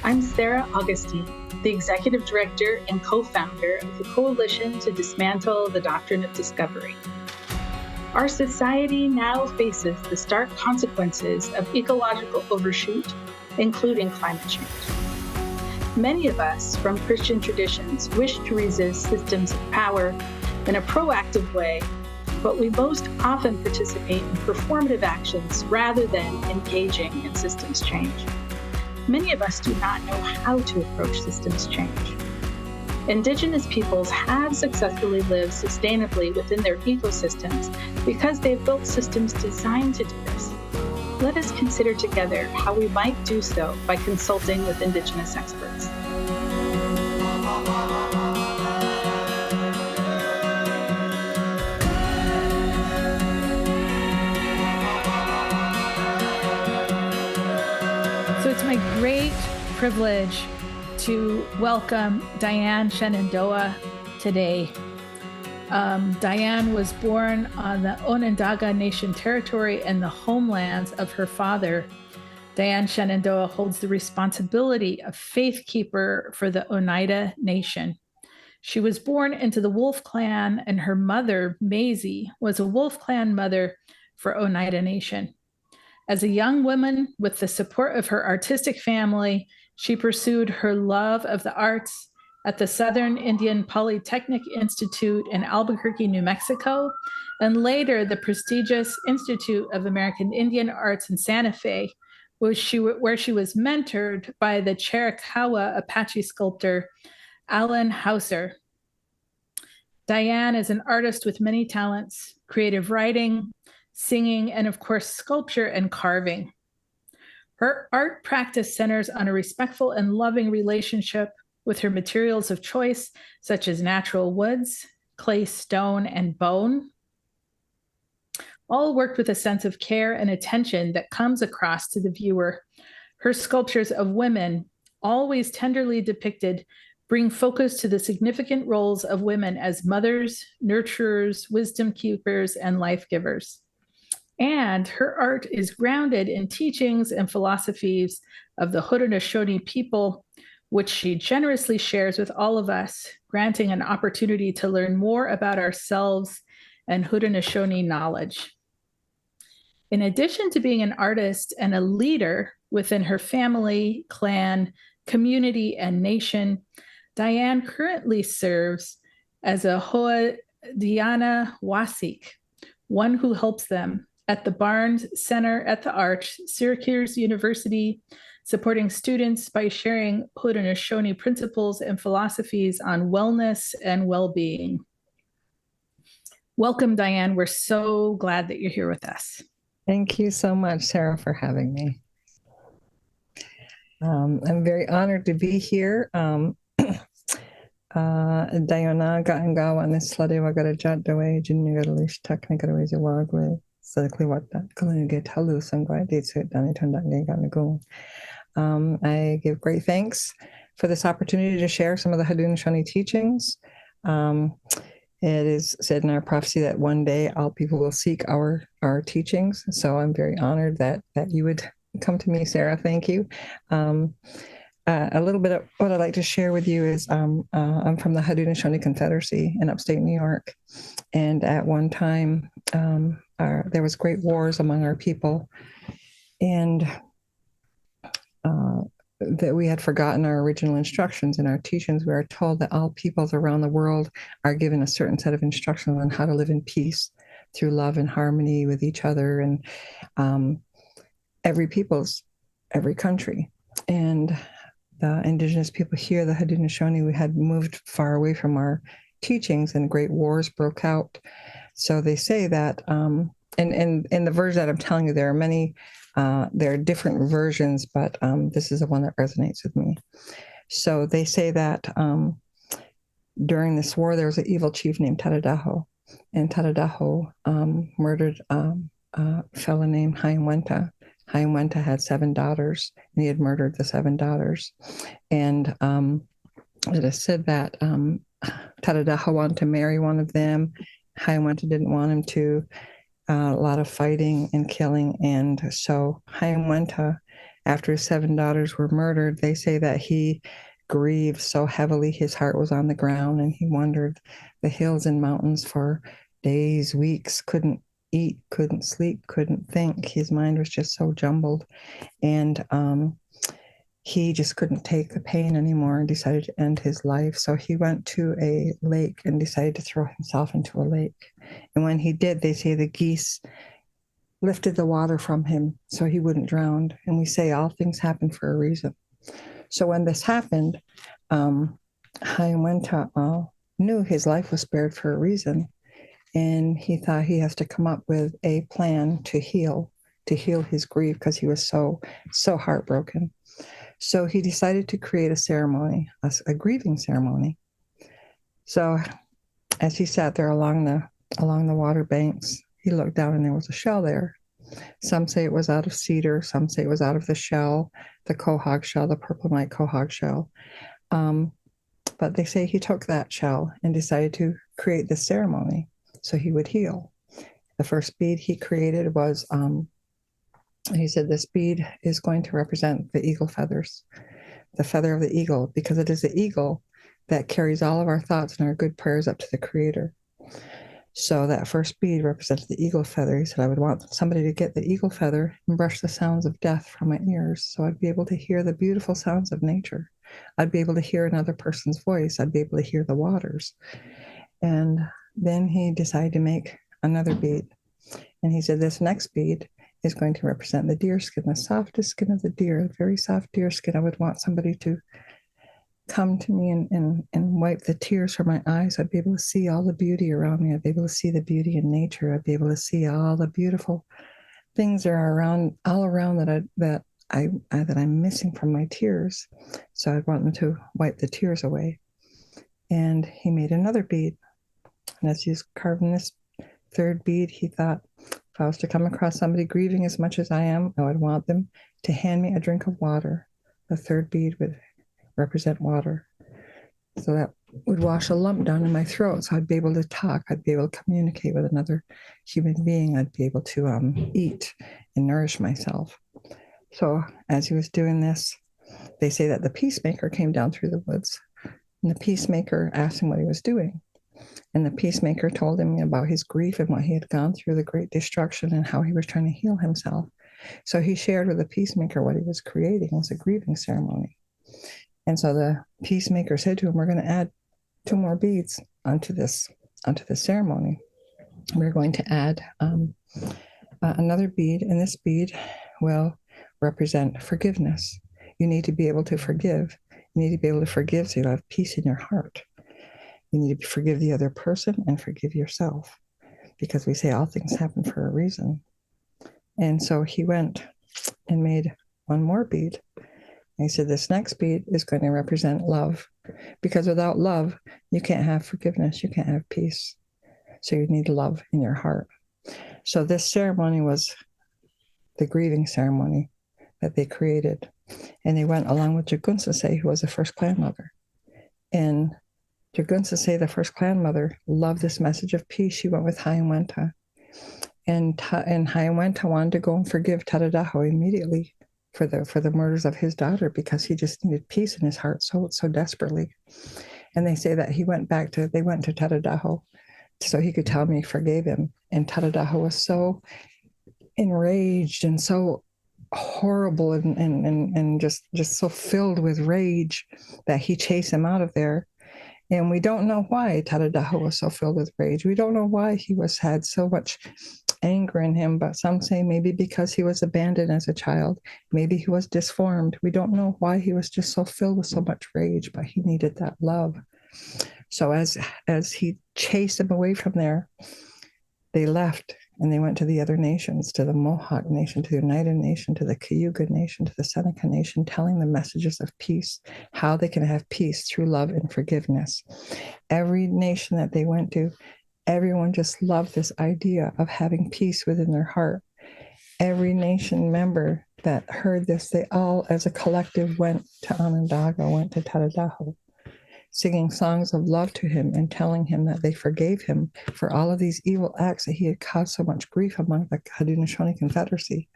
I'm Sarah Augustine, the Executive Director and co-founder of the Coalition to Dismantle the Doctrine of Discovery. Our society now faces the stark consequences of ecological overshoot, including climate change. Many of us from Christian traditions wish to resist systems of power in a proactive way, but we most often participate in performative actions rather than engaging in systems change. Many of us do not know how to approach systems change. Indigenous peoples have successfully lived sustainably within their ecosystems because they've built systems designed to do this. Let us consider together how we might do so by consulting with Indigenous experts. So it's my great privilege to welcome Diane Schenandoah today. Diane was born on the Onondaga Nation territory and the homelands of her father. Diane Schenandoah holds the responsibility of Faithkeeper for the Oneida Nation. She was born into the Wolf Clan, and her mother, Maisie, was a Wolf Clan mother for Oneida Nation. As a young woman, with the support of her artistic family, she pursued her love of the arts at the Southern Indian Polytechnic Institute in Albuquerque, New Mexico, and later the prestigious Institute of American Indian Arts in Santa Fe, where she was mentored by the Chiricahua Apache sculptor, Allan Houser. Diane is an artist with many talents: creative writing, singing, and of course, sculpture and carving. Her art practice centers on a respectful and loving relationship with her materials of choice, such as natural woods, clay, stone, and bone, all worked with a sense of care and attention that comes across to the viewer. Her sculptures of women, always tenderly depicted, bring focus to the significant roles of women as mothers, nurturers, wisdom keepers, and life givers. And her art is grounded in teachings and philosophies of the Haudenosaunee people, which she generously shares with all of us, granting an opportunity to learn more about ourselves and Haudenosaunee knowledge. In addition to being an artist and a leader within her family, clan, community, and nation, Diane currently serves as a Haudenosaunee, one who helps them, at the Barnes Center at the Arch, Syracuse University, supporting students by sharing Haudenosaunee principles and philosophies on wellness and well-being. Welcome, Diane. We're so glad that you're here with us. Thank you so much, Sarah, for having me. I'm very honored to be here. Dayona Gaangawa Nislade Wagarajat Dawe, Jinigalish Technical Wagwe, Sakliwata, Kalunigate Halu, Sangwa, Ditsu, Danitunda Ganago. I give great thanks for this opportunity to share some of the Haudenosaunee teachings. It is said in our prophecy that one day all people will seek our teachings. So I'm very honored that you would come to me, Sarah. Thank you. A little bit of what I'd like to share with you is I'm from the Haudenosaunee Confederacy in upstate New York. And at one time, there was great wars among our people. And that we had forgotten our original instructions. In our teachings, we are told that all peoples around the world are given a certain set of instructions on how to live in peace through love and harmony with each other, and every country. And the indigenous people here, the Haudenosaunee, we had moved far away from our teachings, and great wars broke out. So they say that, and in the version that I'm telling you, there are many. There are different versions, but this is the one that resonates with me. So they say that during this war, there was an evil chief named Tadadaho, and Tadadaho murdered a fellow named Haimwenta. Haimwenta had 7 daughters, and he had murdered the 7 daughters. And it is said that Tadadaho wanted to marry one of them. Haimwenta didn't want him to. A lot of fighting and killing, and so Haimwenta after his 7 daughters were murdered, they say that he grieved so heavily his heart was on the ground, and he wandered the hills and mountains for days, weeks, couldn't eat, couldn't sleep, couldn't think. His mind was just so jumbled. And he just couldn't take the pain anymore and decided to end his life. So he went to a lake and decided to throw himself into a lake. And when he did, they say the geese lifted the water from him so he wouldn't drown. And we say all things happen for a reason. So when this happened, Hayawenta knew his life was spared for a reason. And he thought he has to come up with a plan to heal his grief, because he was so heartbroken. So he decided to create a ceremony, a grieving ceremony. So as he sat there along the water banks, he looked down and there was a shell there. Some say it was out of cedar, some say it was out of the shell, the quahog shell, the purple night quahog shell. But they say he took that shell and decided to create this ceremony so he would heal. The first bead he created was, he said, this bead is going to represent the eagle feathers, the feather of the eagle, because it is the eagle that carries all of our thoughts and our good prayers up to the Creator. So that first bead represented the eagle feather. He said, I would want somebody to get the eagle feather and brush the sounds of death from my ears, so I'd be able to hear the beautiful sounds of nature. I'd be able to hear another person's voice. I'd be able to hear the waters. And then he decided to make another bead. And he said, this next bead is going to represent the deer skin, the softest skin of the deer, the very soft deer skin. I would want somebody to come to me and wipe the tears from my eyes. I'd be able to see all the beauty around me. I'd be able to see the beauty in nature. I'd be able to see all the beautiful things that are all around that I'm missing from my tears. So I'd want them to wipe the tears away. And he made another bead. And as he was carving this third bead, he thought, if I was to come across somebody grieving as much as I am, I would want them to hand me a drink of water. The third bead would represent water. So that would wash a lump down in my throat. So I'd be able to talk. I'd be able to communicate with another human being. I'd be able to eat and nourish myself. So as he was doing this, they say that the peacemaker came down through the woods. And the peacemaker asked him what he was doing. And the peacemaker told him about his grief and what he had gone through, the great destruction, and how he was trying to heal himself. So he shared with the peacemaker what he was creating was a grieving ceremony. And so the peacemaker said to him, we're going to add 2 more beads onto this ceremony. We're going to add another bead, and this bead will represent forgiveness. You need to be able to forgive. You need to be able to forgive so you'll have peace in your heart. You need to forgive the other person and forgive yourself, because we say all things happen for a reason. And so he went and made 1 more bead. And he said, this next bead is going to represent love, because without love, you can't have forgiveness. You can't have peace. So you need love in your heart. So this ceremony was the grieving ceremony that they created. And they went along with Jagunsase, who was the first clan mother. And Jagunsase, the first clan mother, loved this message of peace. She went with Hayawenta. And Hayawenta wanted to go and forgive Tadadaho immediately for the murders of his daughter, because he just needed peace in his heart so desperately. And they say that they went to Tadadaho so he could tell me he forgave him. And Tadadaho was so enraged and so horrible and just so filled with rage that he chased him out of there. And we don't know why Tadadaho was so filled with rage. We don't know why he had so much anger in him, but some say maybe because he was abandoned as a child. Maybe he was disformed. We don't know why he was just so filled with so much rage, but he needed that love. So as he chased him away from there, they left and they went to the other nations, to the Mohawk Nation, to the Oneida Nation, to the Cayuga Nation, to the Seneca Nation, telling them messages of peace, how they can have peace through love and forgiveness. Every nation that they went to, everyone just loved this idea of having peace within their heart. Every nation member that heard this, they all, as a collective, went to Onondaga, went to Tadadaho, singing songs of love to him and telling him that they forgave him for all of these evil acts that he had caused so much grief among the Haudenosaunee Confederacy.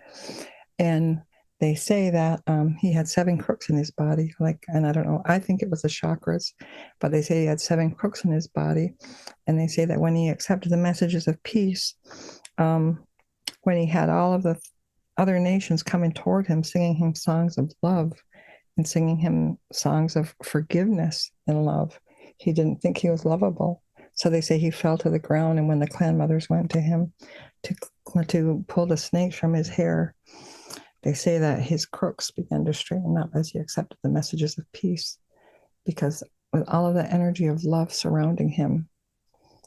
And they say that he had 7 crooks in his body, and I don't know, I think it was the chakras, but they say he had 7 crooks in his body. And they say that when he accepted the messages of peace, when he had all of the other nations coming toward him, singing him songs of love and singing him songs of forgiveness and love, he didn't think he was lovable. So they say he fell to the ground, and when the clan mothers went to him to pull the snakes from his hair, they say that his crooks began to straighten up as he accepted the messages of peace, because with all of the energy of love surrounding him,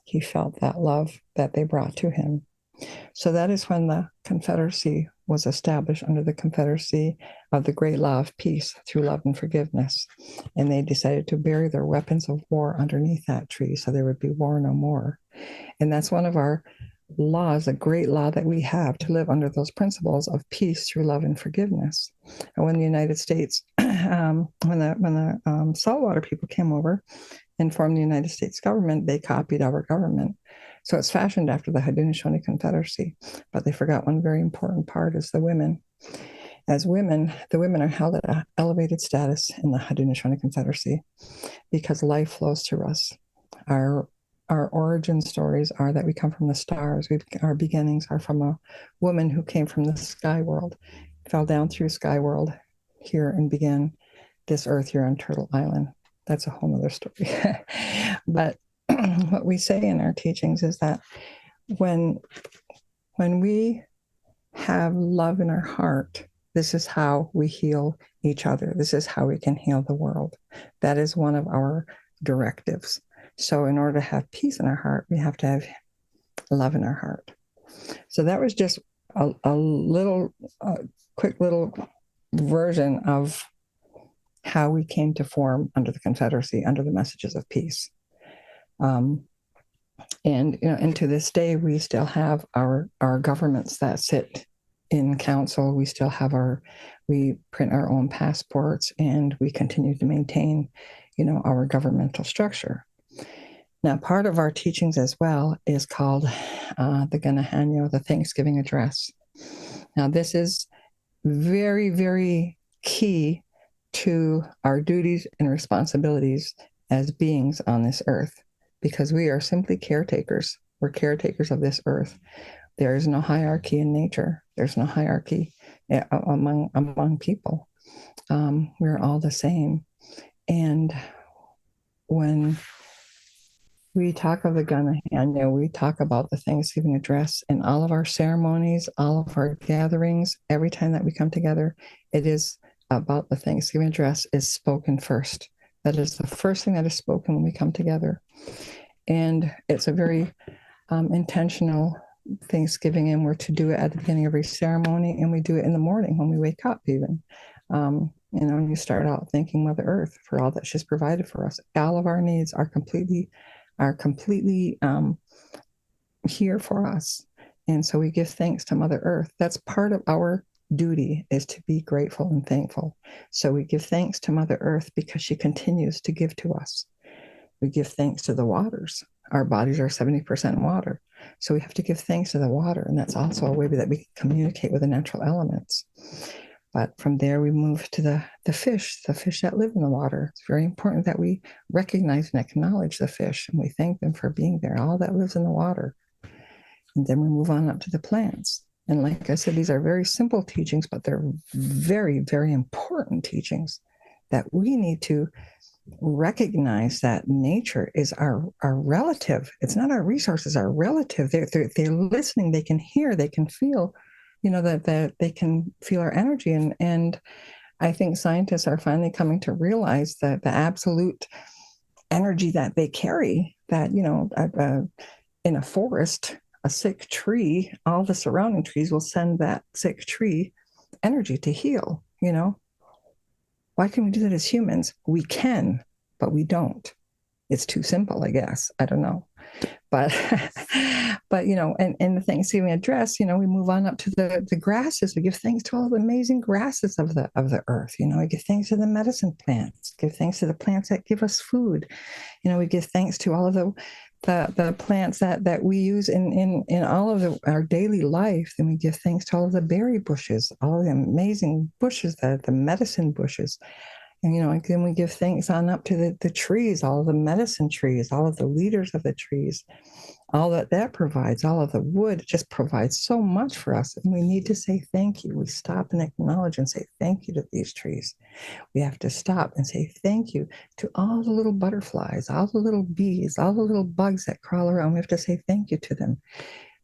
he felt that love that they brought to him. So that is when the Confederacy was established, under the Confederacy of the Great Law of Peace through love and forgiveness. And they decided to bury their weapons of war underneath that tree so there would be war no more. And that's one of our laws, a great law that we have, to live under those principles of peace through love and forgiveness. And when the United States, when the saltwater people came over and formed the United States government, they copied our government. So it's fashioned after the Haudenosaunee Confederacy, but they forgot one very important part, is the women. As women, the women are held at an elevated status in the Haudenosaunee Confederacy because life flows through us. Our origin stories are that we come from the stars. Our beginnings are from a woman who came from the sky world, fell down through sky world here and began this earth here on Turtle Island. That's a whole other story. But what we say in our teachings is that when we have love in our heart, this is how we heal each other. This is how we can heal the world. That is one of our directives. So in order to have peace in our heart, we have to have love in our heart. So that was just a quick little version of how we came to form under the Confederacy, under the messages of peace. And to this day, we still have our governments that sit in council. We still have we print our own passports, and we continue to maintain, our governmental structure. Now, part of our teachings as well is called the Ganahanyo, the Thanksgiving Address. Now, this is very, very key to our duties and responsibilities as beings on this earth, because we are simply caretakers. We're caretakers of this earth. There is no hierarchy in nature. There's no hierarchy among people. We're all the same. And when we talk of the Ganahanyo, we talk about the Thanksgiving address in all of our ceremonies, all of our gatherings. Every time that we come together, it is about the Thanksgiving address is spoken first. That is the first thing that is spoken when we come together. And it's a very intentional Thanksgiving, and we're to do it at the beginning of every ceremony, and we do it in the morning when we wake up even. You start out thanking Mother Earth for all that she's provided for us. All of our needs are completely here for us. And so we give thanks to Mother Earth. That's part of our duty, is to be grateful and thankful. So we give thanks to Mother Earth because she continues to give to us. We give thanks to the waters. Our bodies are 70% water. So we have to give thanks to the water. And that's also a way that we can communicate with the natural elements. But from there, we move to the fish that live in the water. It's very important that we recognize and acknowledge the fish, and we thank them for being there, all that lives in the water. And then we move on up to the plants. And like I said, these are very simple teachings, but they're very, very important teachings that we need to recognize that nature is our relative. It's not our resources, our relative. They're listening, they can hear, they can feel, that they can feel our energy. And I think scientists are finally coming to realize that the absolute energy that they carry, that, in a forest, a sick tree, all the surrounding trees will send that sick tree energy to heal, Why can we do that as humans? We can, but we don't. It's too simple, I guess. I don't know. But and the Thanksgiving address, we move on up to the grasses. We give thanks to all the amazing grasses of the earth. We give thanks to the medicine plants, give thanks to the plants that give us food. We give thanks to all of the plants that we use in all of our daily life. Then we give thanks to all of the berry bushes, all of the amazing bushes, the medicine bushes. And, and then we give thanks on up to the trees, all of the medicine trees, all of the leaders of the trees, all that provides, all of the wood just provides so much for us. And we need to say thank you. We stop and acknowledge and say thank you to these trees. We have to stop and say thank you to all the little butterflies, all the little bees, all the little bugs that crawl around. We have to say thank you to them.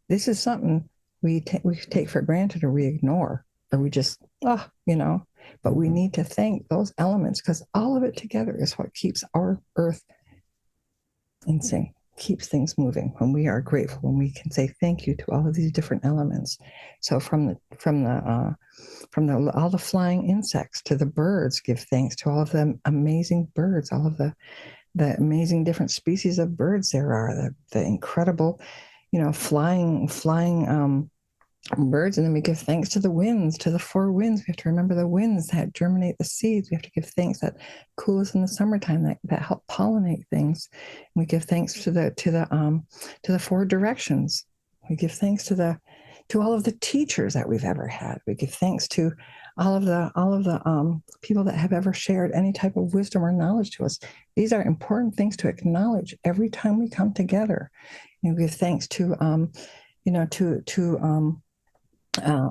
This is something we take for granted, or we ignore, or we just, but we need to thank those elements, because all of it together is what keeps our earth in sync, keeps things moving. When we are grateful, when we can say thank you to all of these different elements. So from all the flying insects to the birds, give thanks to all of the amazing birds, all of the amazing different species of birds there are, the incredible, flying birds. And then we give thanks to the winds, to the four winds. We have to remember the winds that germinate the seeds. We have to give thanks that cool us in the summertime, that help pollinate things. And we give thanks to the four directions. We give thanks to all of the teachers that we've ever had. We give thanks to all of the people that have ever shared any type of wisdom or knowledge to us. These are important things to acknowledge every time we come together. And we give thanks to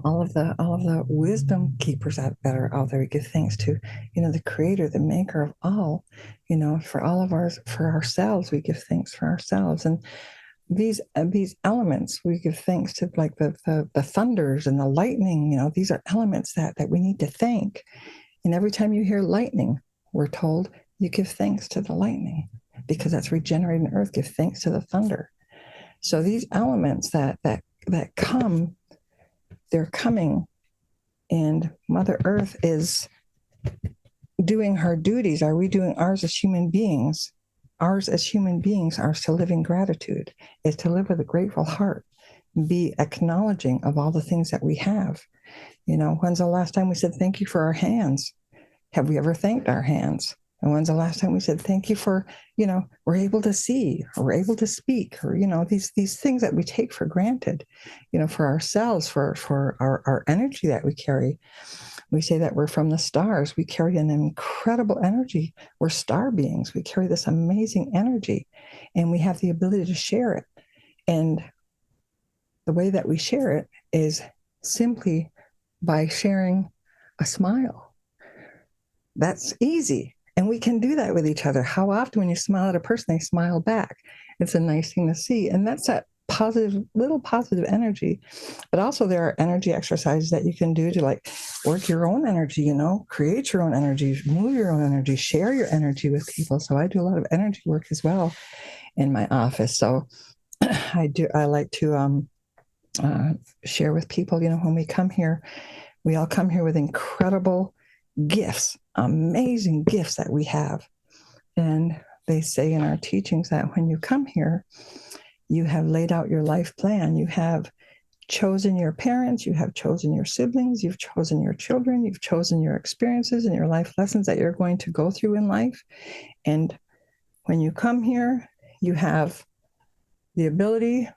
all of the wisdom keepers that are out there. We give thanks to, the creator, the maker of all, for ourselves. We give thanks for ourselves. And these elements, we give thanks to, like the thunders and the lightning. These are elements that we need to thank. And every time you hear lightning, we're told you give thanks to the lightning, because that's regenerating the earth. Give thanks to the thunder. So these elements that come, they're coming, and Mother Earth is doing her duties. Are we doing ours as human beings? Ours as human beings are to live in gratitude, is to live with a grateful heart, be acknowledging of all the things that we have. When's the last time we said thank you for our hands? Have we ever thanked our hands? And when's the last time we said thank you for, we're able to see, or we're able to speak, or, these things that we take for granted, for ourselves, for our energy that we carry. We say that we're from the stars. We carry an incredible energy. We're star beings. We carry this amazing energy, and we have the ability to share it. And the way that we share it is simply by sharing a smile. That's easy. And we can do that with each other. How often when you smile at a person, they smile back. It's a nice thing to see. And that's that little positive energy. But also there are energy exercises that you can do to work your own energy, create your own energy, move your own energy, share your energy with people. So I do a lot of energy work as well in my office. So I like to share with people, when we come here, we all come here with incredible gifts, amazing gifts that we have. And they say in our teachings that when you come here, you have laid out your life plan. You have chosen your parents, you have chosen your siblings, you've chosen your children, you've chosen your experiences and your life lessons that you're going to go through in life. And when you come here, you have the ability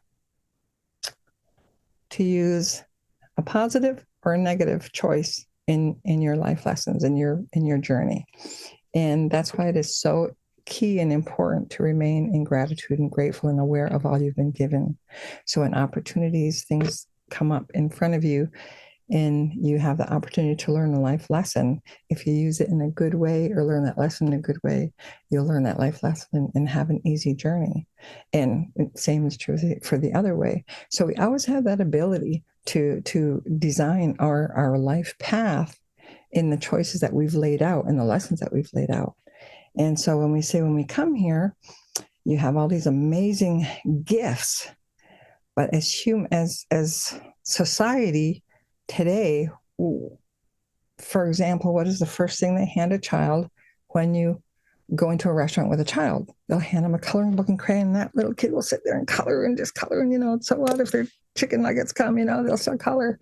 to use a positive or a negative choice in your life lessons, in your journey. And that's why it is so key and important to remain in gratitude and grateful and aware of all you've been given. So when opportunities, things come up in front of you, and you have the opportunity to learn a life lesson, if you use it in a good way or learn that lesson in a good way, you'll learn that life lesson and have an easy journey. And same is true for the other way. So we always have that ability to design our life path in the choices that we've laid out and the lessons that we've laid out. And so when we come here, you have all these amazing gifts, but as society today, for example, what is the first thing they hand a child when you go into a restaurant with a child? They'll hand them a coloring book and crayon, and that little kid will sit there and color and just color. And, so what if their chicken nuggets come, they'll still color.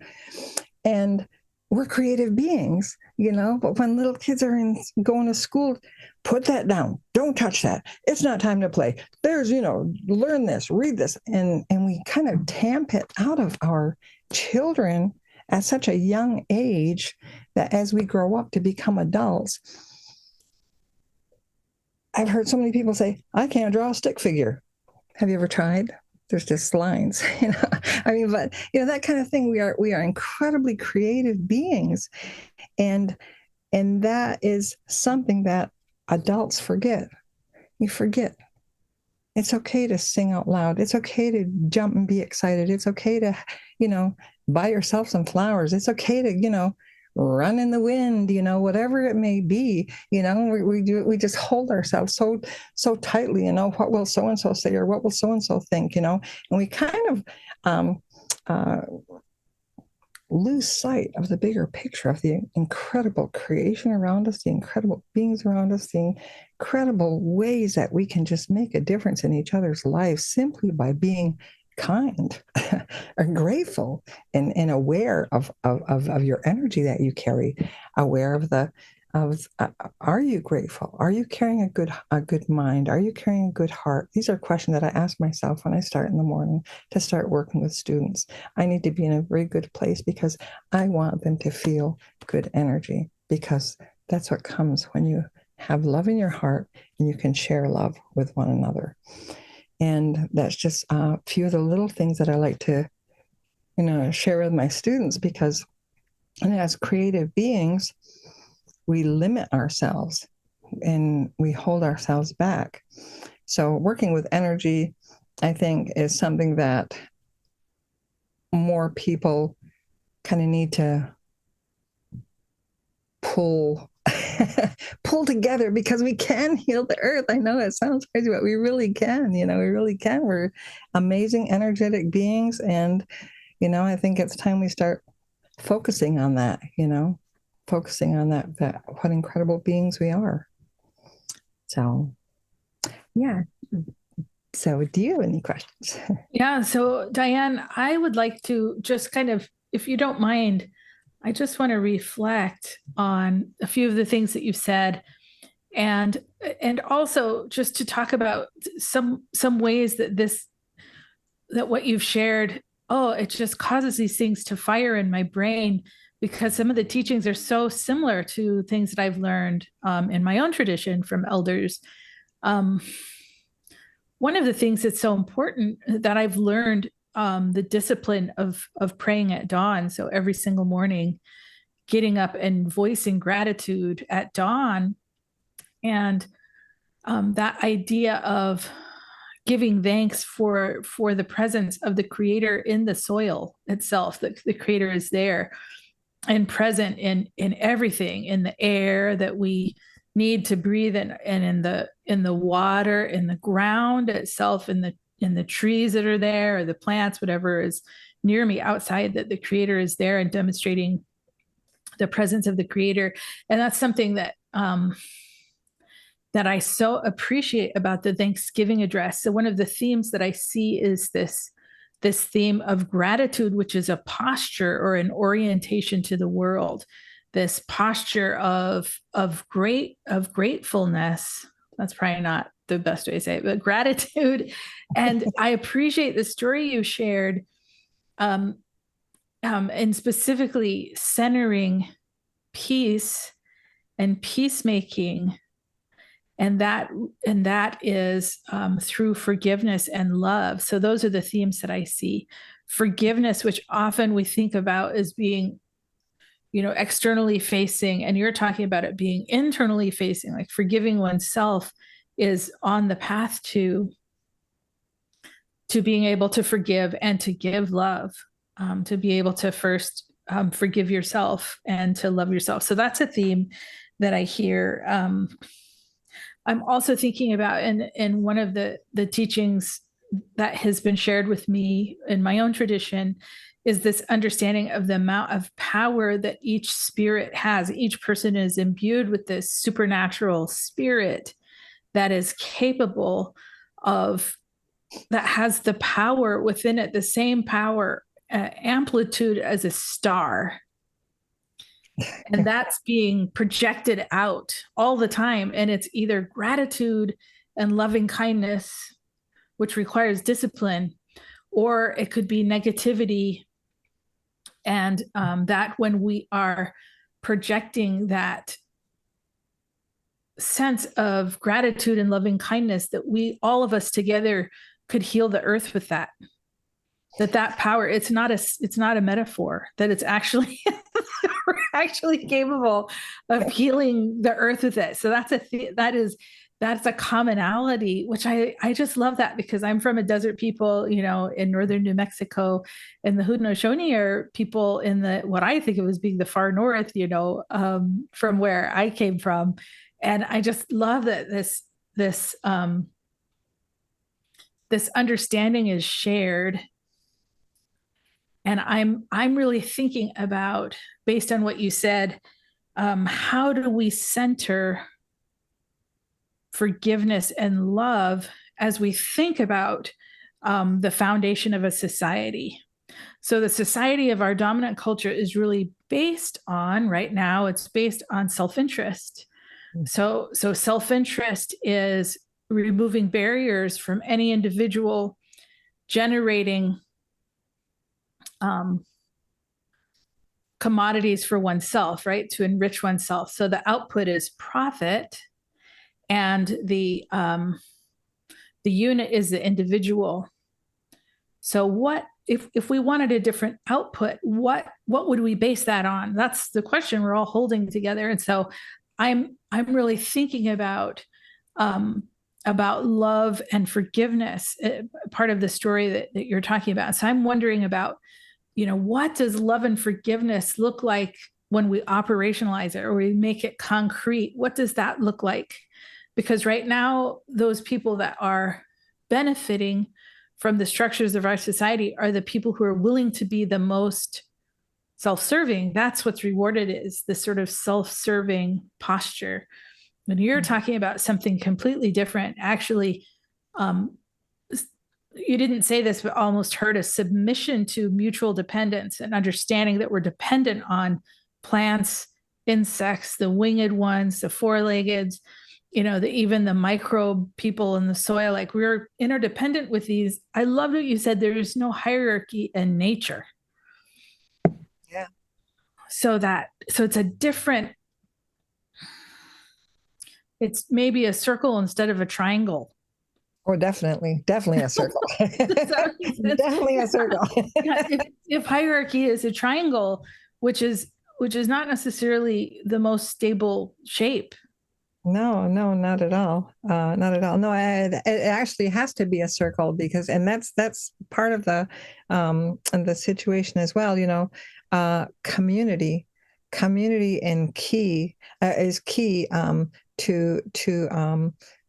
And we're creative beings, but when little kids are going to school, put that down. Don't touch that. It's not time to play. There's, learn this, read this. And we kind of tamp it out of our children at such a young age that as we grow up to become adults, I've heard so many people say, I can't draw a stick figure. Have you ever tried? There's just lines, but that kind of thing. We are incredibly creative beings, and that is something that adults forget. You forget. It's okay to sing out loud. It's okay to jump and be excited. It's okay to, buy yourself some flowers. It's okay to, run in the wind, whatever it may be. We just hold ourselves so tightly, what will so-and-so say, or what will so-and-so think, and we kind of lose sight of the bigger picture of the incredible creation around us, the incredible beings around us, the incredible ways that we can just make a difference in each other's lives simply by being kind or grateful and aware of your energy that you carry, aware of are you grateful? Are you carrying a good mind? Are you carrying a good heart? These are questions that I ask myself when I start in the morning to start working with students. I need to be in a very good place because I want them to feel good energy, because that's what comes when you have love in your heart and you can share love with one another. And that's just a few of the little things that I like to, share with my students, because as creative beings, we limit ourselves and we hold ourselves back. So working with energy, I think, is something that more people kind of need to pull together, because we can heal the earth. I know it sounds crazy, but we really can. We really can. We're amazing, energetic beings, and I think it's time we start focusing on that. Focusing on that what incredible beings we are. So, yeah. So, do you have any questions? Yeah. So, Diane, I would like to just kind of, if you don't mind, I just want to reflect on a few of the things that you've said, and also just to talk about some ways that what you've shared, it just causes these things to fire in my brain, because some of the teachings are so similar to things that I've learned in my own tradition from elders. One of the things that's so important that I've learned, the discipline of praying at dawn. So every single morning, getting up and voicing gratitude at dawn, and that idea of giving thanks for the presence of the Creator in the soil itself. That the Creator is there and present in everything, in the air that we need to breathe, and in the water, in the ground itself, in the trees that are there, or the plants, whatever is near me outside, that the Creator is there and demonstrating the presence of the Creator. And that's something that that I so appreciate about the Thanksgiving address. So one of the themes that I see is this theme of gratitude, which is a posture or an orientation to the world. This posture of gratefulness. That's probably not the best way to say it, but gratitude. And I appreciate the story you shared, and specifically centering peace and peacemaking, and that is through forgiveness and love. So those are the themes that I see. Forgiveness, which often we think about as being, externally facing, and you're talking about it being internally facing, like forgiving oneself is on the path to being able to forgive and to give love, to be able to first forgive yourself and to love yourself. So that's a theme that I hear. I'm also thinking about in one of the teachings that has been shared with me in my own tradition is this understanding of the amount of power that each spirit has. Each person is imbued with this supernatural spirit that is capable of, that has the power within it, the same power amplitude as a star. And that's being projected out all the time. And it's either gratitude and loving kindness, which requires discipline, or it could be negativity. And that when we are projecting that sense of gratitude and loving kindness, that we, all of us together, could heal the earth with that. That power, it's not a metaphor, that it's actually we're actually capable of healing the earth with it. So that's a commonality, which I just love that, because I'm from a desert people, in northern New Mexico, and the Haudenosaunee are people in the, what I think of as being the far north, from where I came from. And I just love that this understanding is shared. And I'm really thinking about, based on what you said, how do we center forgiveness and love as we think about the foundation of a society? So the society of our dominant culture is really based on, right now, it's based on self-interest. So self-interest is removing barriers from any individual, generating commodities for oneself, right? To enrich oneself. So the output is profit, and the unit is the individual. So what if we wanted a different output, what would we base that on? That's the question we're all holding together. And so I'm really thinking about love and forgiveness, part of the story that you're talking about. So I'm wondering about, what does love and forgiveness look like when we operationalize it or we make it concrete? What does that look like? Because right now, those people that are benefiting from the structures of our society are the people who are willing to be the most self-serving. That's what's rewarded, is this sort of self-serving posture. When you're talking about something completely different, actually, you didn't say this, but almost heard a submission to mutual dependence and understanding that we're dependent on plants, insects, the winged ones, the four-leggeds, even the microbe people in the soil. Like, we're interdependent with these. I love what you said. There is no hierarchy in nature. Yeah. So it's a different, it's maybe a circle instead of a triangle. Oh, definitely a circle. Definitely a circle. if hierarchy is a triangle, which is not necessarily the most stable shape. No, not at all. Not at all. No, it actually has to be a circle, because, and that's part of the situation as well. Community and key is key to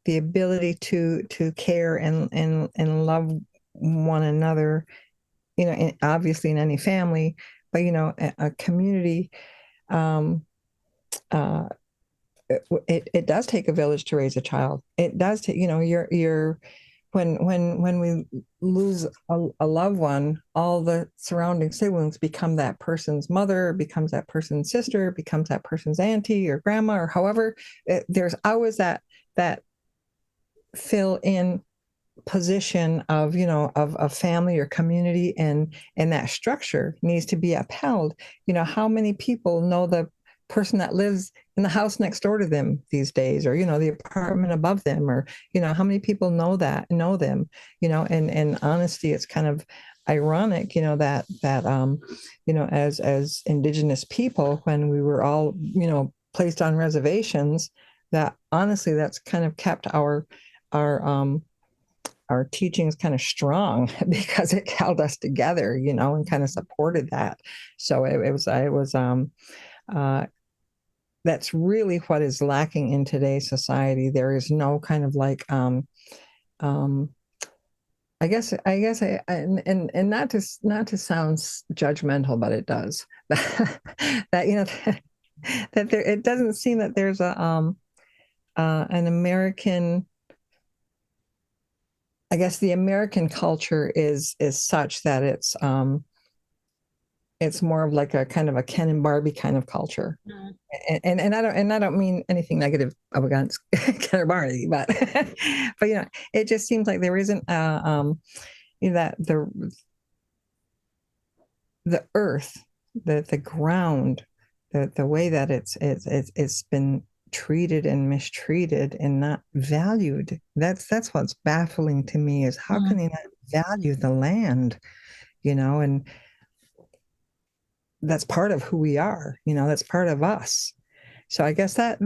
the ability to care and love one another. Obviously in any family, but a community. It does take a village to raise a child. It does take, when we lose a loved one, all the surrounding siblings become that person's mother, becomes that person's sister, becomes that person's auntie or grandma, or however. There's always that fill in position of family or community, and that structure needs to be upheld. How many people know the person that lives in the house next door to them these days, or the apartment above them, or how many people know them, and honesty, it's kind of ironic, that as Indigenous people, when we were all placed on reservations, that honestly, that's kind of kept our teachings kind of strong, because it held us together, and kind of supported that. So it was that's really what is lacking in today's society. There is no kind of like, I guess, and not to sound judgmental, but it does. that that there, it doesn't seem that there's an American. I guess the American culture is such that it's it's more of like a kind of a Ken and Barbie kind of culture. Mm. And I don't mean anything negative against Ken or Barbie, but but it just seems like there isn't that the earth, the ground, the way that it's been treated and mistreated and not valued. That's what's baffling to me, is how can they not value the land, and that's part of who we are, that's part of us. So I guess that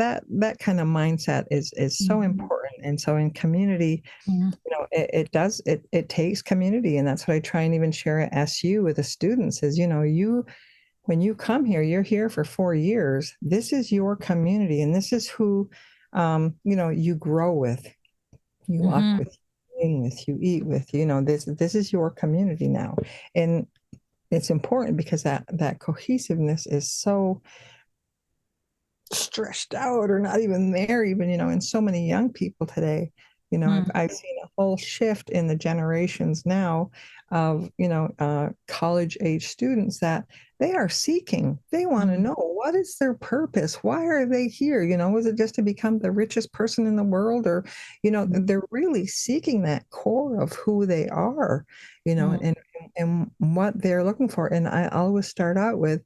kind of mindset is so important. And so in community, it takes community. And that's what I try and even share at SU with the students is, when you come here, you're here for 4 years. This is your community, and this is who, you grow with, you walk with, you in with, you eat with. This is your community now, and it's important because that cohesiveness is so stretched out or not even there, even in so many young people today. I've seen a whole shift in the generations now of college age students that they are seeking. They want to know, what is their purpose, why are they here? Is it just to become the richest person in the world, or they're really seeking that core of who they are, and what they're looking for. And I always start out with,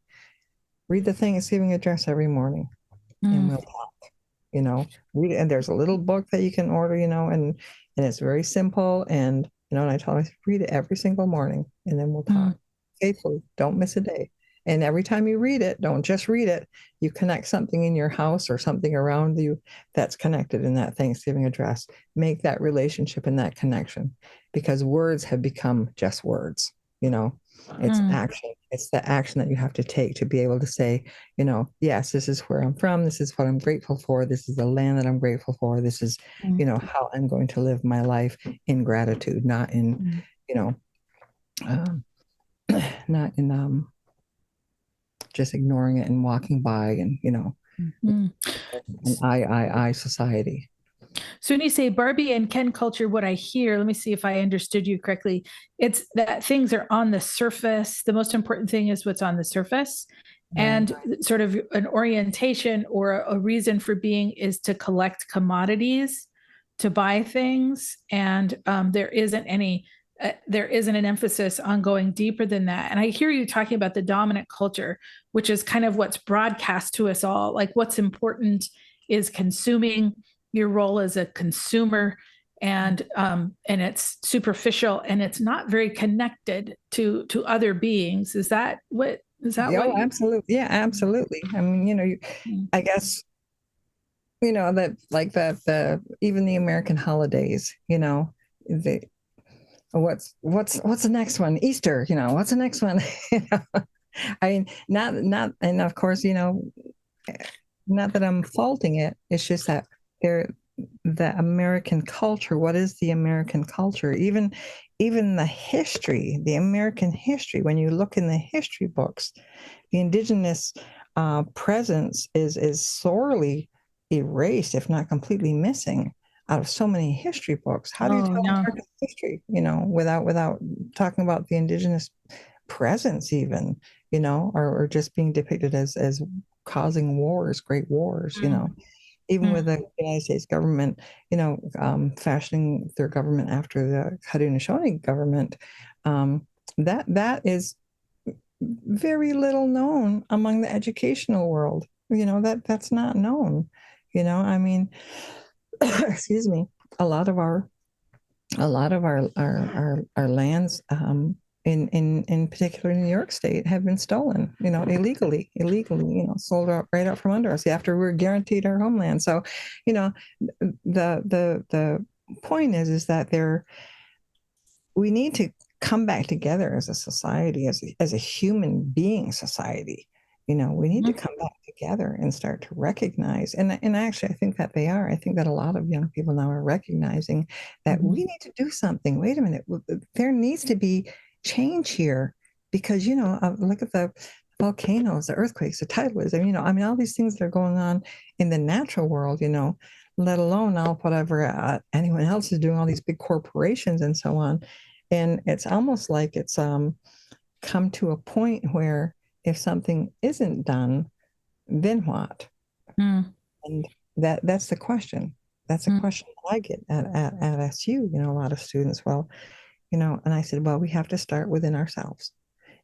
read the Thanksgiving address every morning, and we'll talk. Read it. And there's a little book that you can order, and it's very simple. And and I told them, read it every single morning, and then we'll talk faithfully. Don't miss a day. And every time you read it, don't just read it. You connect something in your house or something around you that's connected in that Thanksgiving address. Make that relationship and that connection, because words have become just words. It's action. It's the action that you have to take to be able to say, yes, this is where I'm from. This is what I'm grateful for. This is the land that I'm grateful for. This is, how I'm going to live my life in gratitude, not in, not in just ignoring it and walking by and, an I society. So when you say Barbie and Ken culture, what I hear, let me see if I understood you correctly. It's that things are on the surface. The most important thing is what's on the surface. And sort of an orientation or a reason for being is to collect commodities, to buy things. And there isn't an emphasis on going deeper than that. And I hear you talking about the dominant culture, which is kind of what's broadcast to us all. Like, what's important is consuming, your role as a consumer, and it's superficial and it's not very connected to other beings. Is that what? Absolutely. Yeah, absolutely. I mean, I guess, that like the even the American holidays, what's the next one? Easter, what's the next one? I mean, not, and of course, not that I'm faulting it. It's just that the American culture. What is the American culture? Even the history, the American history. When you look in the history books, the Indigenous presence is sorely erased, if not completely missing, out of so many history books. How do you tell American history, without talking about the Indigenous presence, even, or just being depicted as causing wars, great wars, even with the United States government, fashioning their government after the Haudenosaunee government, that is very little known among the educational world. That's not known. I mean, excuse me. A lot of our lands, in particular in New York State, have been stolen, illegally, sold out right out from under us after we were guaranteed our homeland. So, the point is that we need to come back together as a society, as a human being society. We need to come back together and start to recognize, and actually, I think that they are. I think that a lot of young people now are recognizing that we need to do something. Wait a minute, there needs to be change here, because look at the volcanoes, the earthquakes, the tidal waves. All these things that are going on in the natural world. Let alone now whatever anyone else is doing, all these big corporations and so on. And it's almost like it's come to a point where if something isn't done, then what? Mm. And that's the question. That's a question that I get at SU, a lot of students. Well, and I said, well, we have to start within ourselves.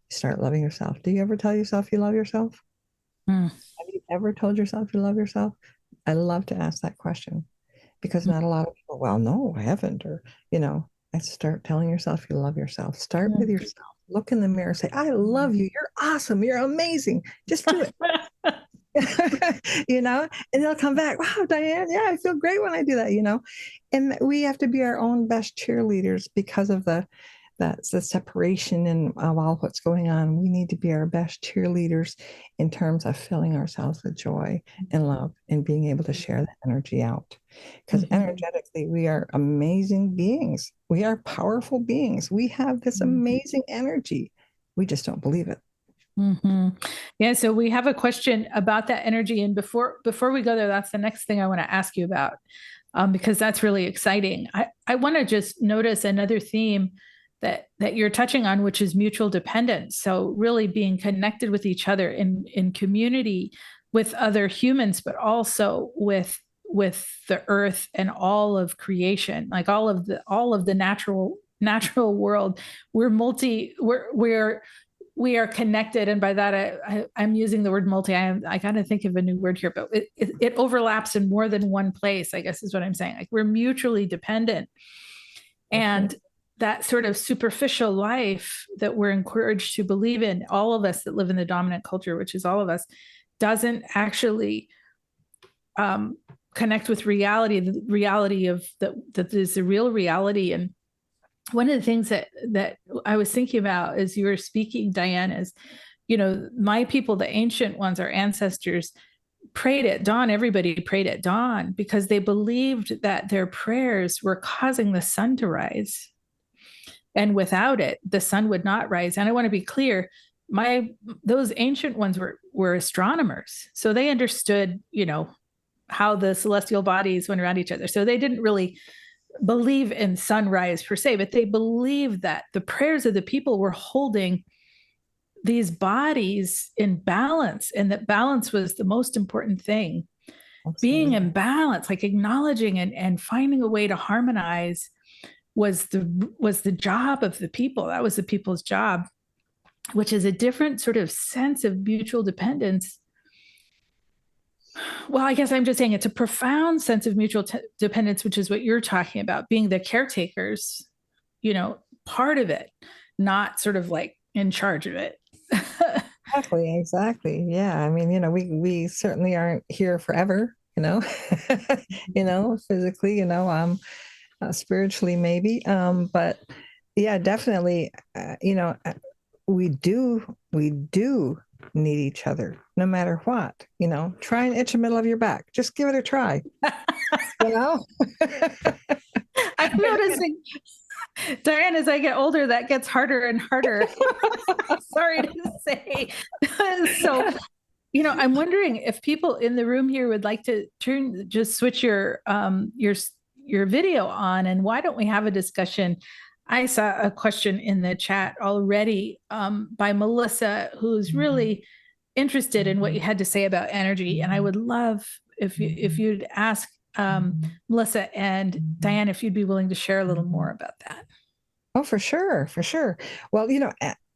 Start loving yourself. Do you ever tell yourself you love yourself? Mm. Have you ever told yourself you love yourself? I love to ask that question because not a lot of people, well, no, I haven't. Or, I start telling yourself you love yourself. Start with yourself. Look in the mirror, say, I love you. You're awesome. You're amazing. Just do it. And they'll come back. Wow, Diane, yeah, I feel great when I do that. And we have to be our own best cheerleaders because of that's the separation and all what's going on. We need to be our best cheerleaders in terms of filling ourselves with joy and love and being able to share that energy out. Because energetically, we are amazing beings. We are powerful beings. We have this amazing energy. We just don't believe it. Mm-hmm. Yeah. So we have a question about that energy. And before we go there, that's the next thing I want to ask you about, because that's really exciting. I want to just notice another theme that you're touching on, which is mutual dependence. So really being connected with each other in community with other humans, but also with the earth and all of creation, like all of the natural world. We are connected, and by that I'm using the word multi. I got to think of a new word here, but it overlaps in more than one place, I guess is what I'm saying. Like we're mutually dependent, and that sort of superficial life that we're encouraged to believe in, all of us that live in the dominant culture, which is all of us, doesn't actually connect with reality. The reality of that is the real reality. And one of the things that I was thinking about as you were speaking, Diane, is, my people, the ancient ones, our ancestors, prayed at dawn. Everybody prayed at dawn because they believed that their prayers were causing the sun to rise. And without it, the sun would not rise. And I want to be clear, those ancient ones were astronomers. So they understood, how the celestial bodies went around each other. So they didn't really believe in sunrise per se, but they believed that the prayers of the people were holding these bodies in balance, and that balance was the most important thing. Absolutely. Being in balance, like acknowledging and finding a way to harmonize was the job of the people. That was the people's job, which is a different sort of sense of mutual dependence. Well, I guess I'm just saying it's a profound sense of mutual dependence, which is what you're talking about, being the caretakers, part of it, not sort of like in charge of it. Exactly. Yeah. I mean, we certainly aren't here forever, physically, spiritually maybe. But yeah, definitely, we do need each other no matter what. Try and itch the middle of your back. Just give it a try. I'm noticing, Diane, as I get older, that gets harder and harder. Sorry to say. So, I'm wondering if people in the room here would like to switch your video on, and why don't we have a discussion? I saw a question in the chat already by Melissa, who's really interested in what you had to say about energy. And I would love if you'd ask Melissa and Diane if you'd be willing to share a little more about that. Oh, for sure. Well,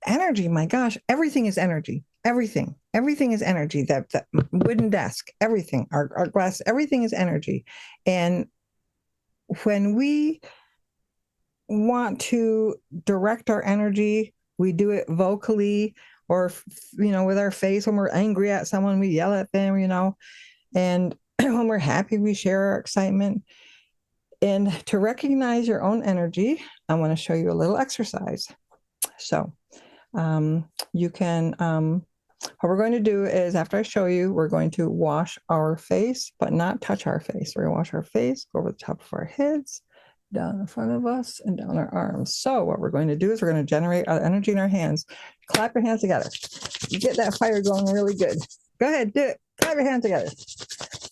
energy, my gosh, everything is energy. Everything is energy. That wooden desk, everything, our glass, everything is energy. And when we want to direct our energy, we do it vocally, or with our face. When we're angry at someone, we yell at them, and when we're happy, we share our excitement. And to recognize your own energy, I want to show you a little exercise. So you can, what we're going to do is, after I show you, we're going to wash our face, but not touch our face. We're going to wash our face, go over the top of our heads, down in front of us, and down our arms. So what we're going to do is we're going to generate our energy in our hands. Clap your hands together. Get that fire going really good. Go ahead, do it. Clap your hands together.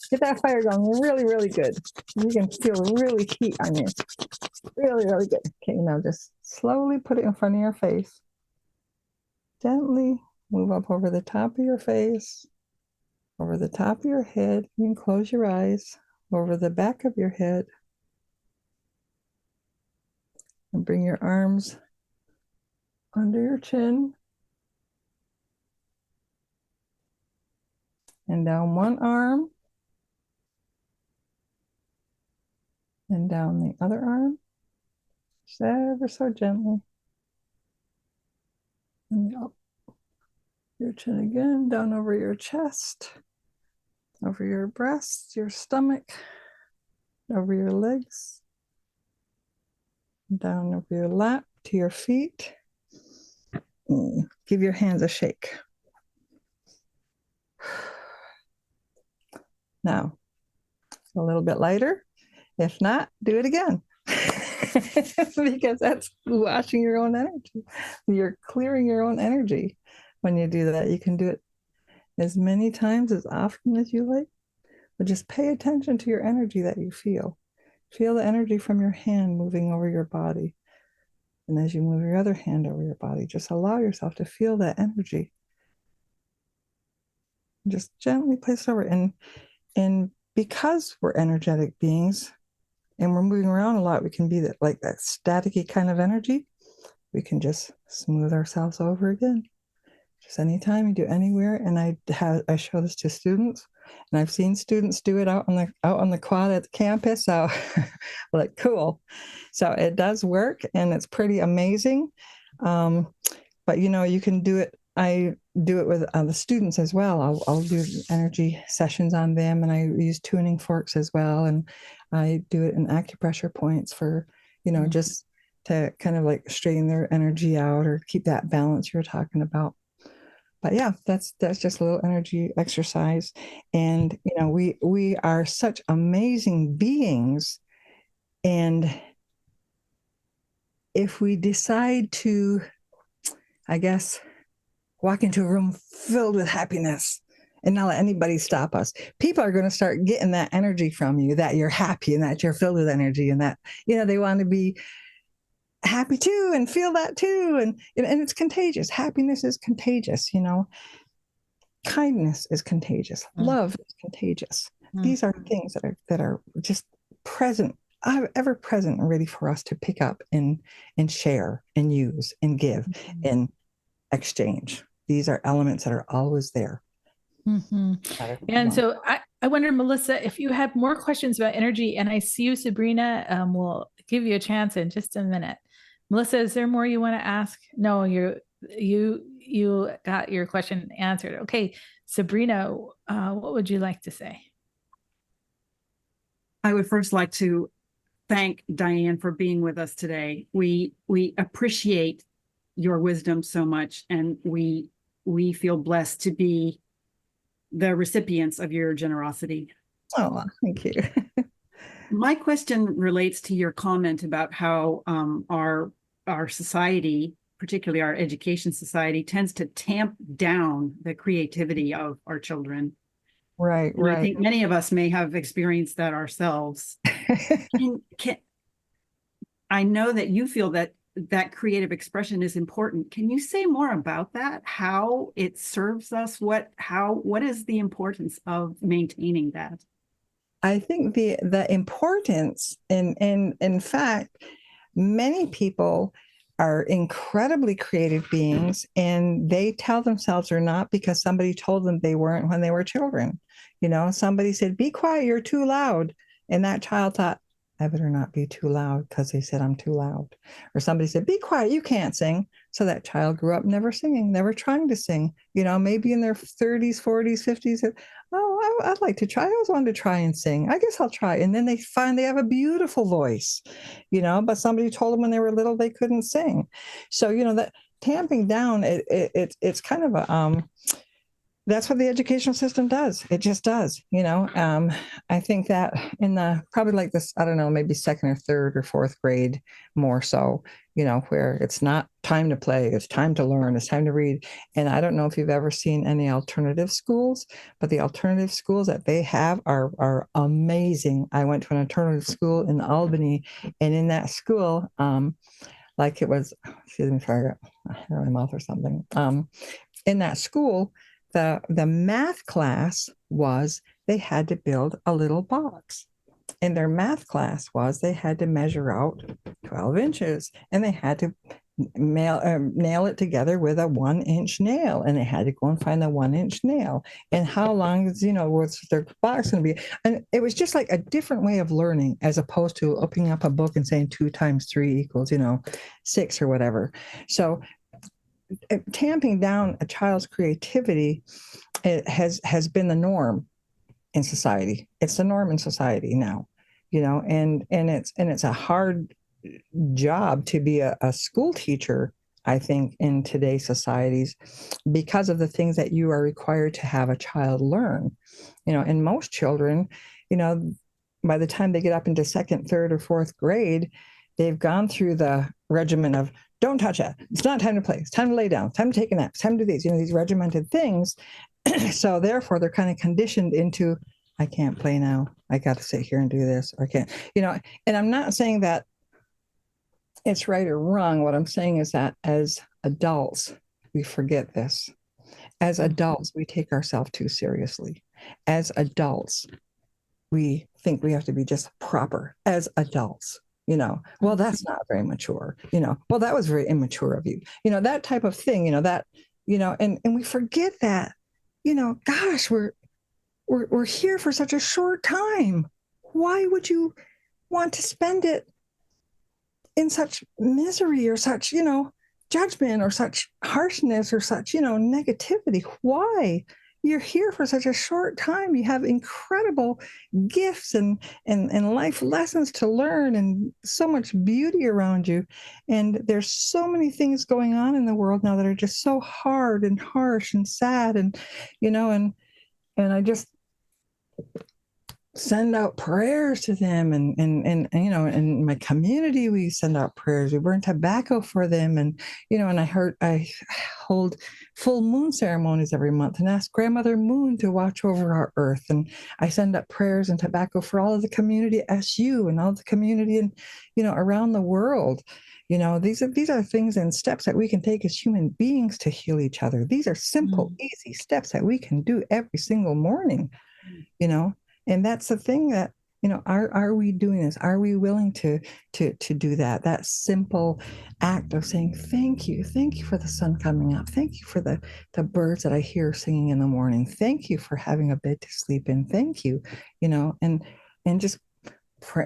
Get that fire going really, really good. You can feel really heat on you. Really, really good. Okay, now just slowly put it in front of your face. Gently move up over the top of your face, over the top of your head. You can close your eyes, over the back of your head. And bring your arms under your chin. And down one arm. And down the other arm. Just ever so gently. And up your chin again, down over your chest, over your breast, your stomach, over your legs, down over your lap to your feet. Give your hands a shake. Now, a little bit lighter. If not, do it again. Because that's washing your own energy. You're clearing your own energy when you do that. You can do it as many times, as often as you like, but just pay attention to your energy that you feel. Feel the energy from your hand moving over your body. And as you move your other hand over your body, just allow yourself to feel that energy. Just gently place it over. And because we're energetic beings and we're moving around a lot, we can be like that staticky kind of energy. We can just smooth ourselves over again. Just anytime you do anywhere. And I show this to students, and I've seen students do it out on the quad at the campus. So like, cool. So it does work, and it's pretty amazing. But you can do it. I do it with the students as well. I'll do energy sessions on them, and I use tuning forks as well. And I do it in acupressure points for, just to kind of like straighten their energy out or keep that balance you're talking about. But yeah, that's just a little energy exercise. And, we are such amazing beings. And if we decide to, I guess, walk into a room filled with happiness and not let anybody stop us, people are going to start getting that energy from you, that you're happy and that you're filled with energy, and that, they want to be happy too and feel that too. And it's contagious. Happiness is contagious, kindness is contagious. Love is contagious. These are things that are just present, ever present and ready for us to pick up and share and use and give and exchange. These are elements that are always there. And so I wonder, Melissa, if you have more questions about energy, and I see you, Sabrina, we'll give you a chance in just a minute. Melissa, is there more you want to ask? No, you got your question answered. Okay, Sabrina, what would you like to say? I would first like to thank Diane for being with us today. We appreciate your wisdom so much, and we feel blessed to be the recipients of your generosity. Oh, thank you. My question relates to your comment about how our society, particularly our education society, tends to tamp down the creativity of our children. Right. I think many of us may have experienced that ourselves. I know that you feel that creative expression is important. Can you say more about that? How it serves us? What is the importance of maintaining that? I think the importance, in fact, many people are incredibly creative beings, and they tell themselves they're not because somebody told them they weren't when they were children. Somebody said, "Be quiet, you're too loud." And that child thought, I better not be too loud because they said I'm too loud. Or somebody said, "Be quiet, you can't sing." So that child grew up never singing, never trying to sing. Maybe in their 30s, 40s, 50s, "Oh, I'd like to try. I always wanted to try and sing. I guess I'll try." And then they find they have a beautiful voice, but somebody told them when they were little they couldn't sing. So, that tamping down, it's kind of a, that's what the educational system does. It just does, I think that in probably like this, I don't know, maybe second or third or fourth grade more so, where it's not time to play, it's time to learn, it's time to read. And I don't know if you've ever seen any alternative schools, but the alternative schools that they have are amazing. I went to an alternative school in Albany, and in that school, like it was, excuse me, sorry, I got hair in my mouth or something. In that school, the math class was they had to build a little box. In their math class was they had to measure out 12 inches and they had to nail it together with a 1-inch nail, and they had to go and find the 1-inch nail, and how long is was their box going to be. And it was just like a different way of learning, as opposed to opening up a book and saying 2 times 3 equals 6 or whatever. So tamping down a child's creativity, it has been the norm in society. It's the norm in society now, and it's a hard job to be a school teacher, I think, in today's societies, because of the things that you are required to have a child learn. And most children, by the time they get up into second, third, or fourth grade, they've gone through the regimen of don't touch it. It's not time to play. It's time to lay down. It's time to take a nap. It's time to do these, these regimented things. So therefore, they're kind of conditioned into, I can't play now. I got to sit here and do this, or I can't, and I'm not saying that it's right or wrong. What I'm saying is that as adults, we forget this. As adults, we take ourselves too seriously. As adults, we think we have to be just proper as adults. Well, that's not very mature. Well, that was very immature of you. That type of thing. And we forget that. Gosh, we're here for such a short time. Why would you want to spend it in such misery or such, judgment or such harshness or such, negativity? Why? You're here for such a short time. You have incredible gifts and life lessons to learn, and so much beauty around you. And there's so many things going on in the world now that are just so hard and harsh and sad, and and I just send out prayers to them, and in my community we send out prayers. We burn tobacco for them, and and I hold full moon ceremonies every month and ask Grandmother Moon to watch over our earth, and I send up prayers and tobacco for all of the community at SU and all of the community and around the world. These are things and steps that we can take as human beings to heal each other. These are simple, easy steps that we can do every single morning. And that's the thing that, are we doing this? Are we willing to do that simple act of saying, thank you for the sun coming up. Thank you for the birds that I hear singing in the morning. Thank you for having a bed to sleep in. Thank you, and just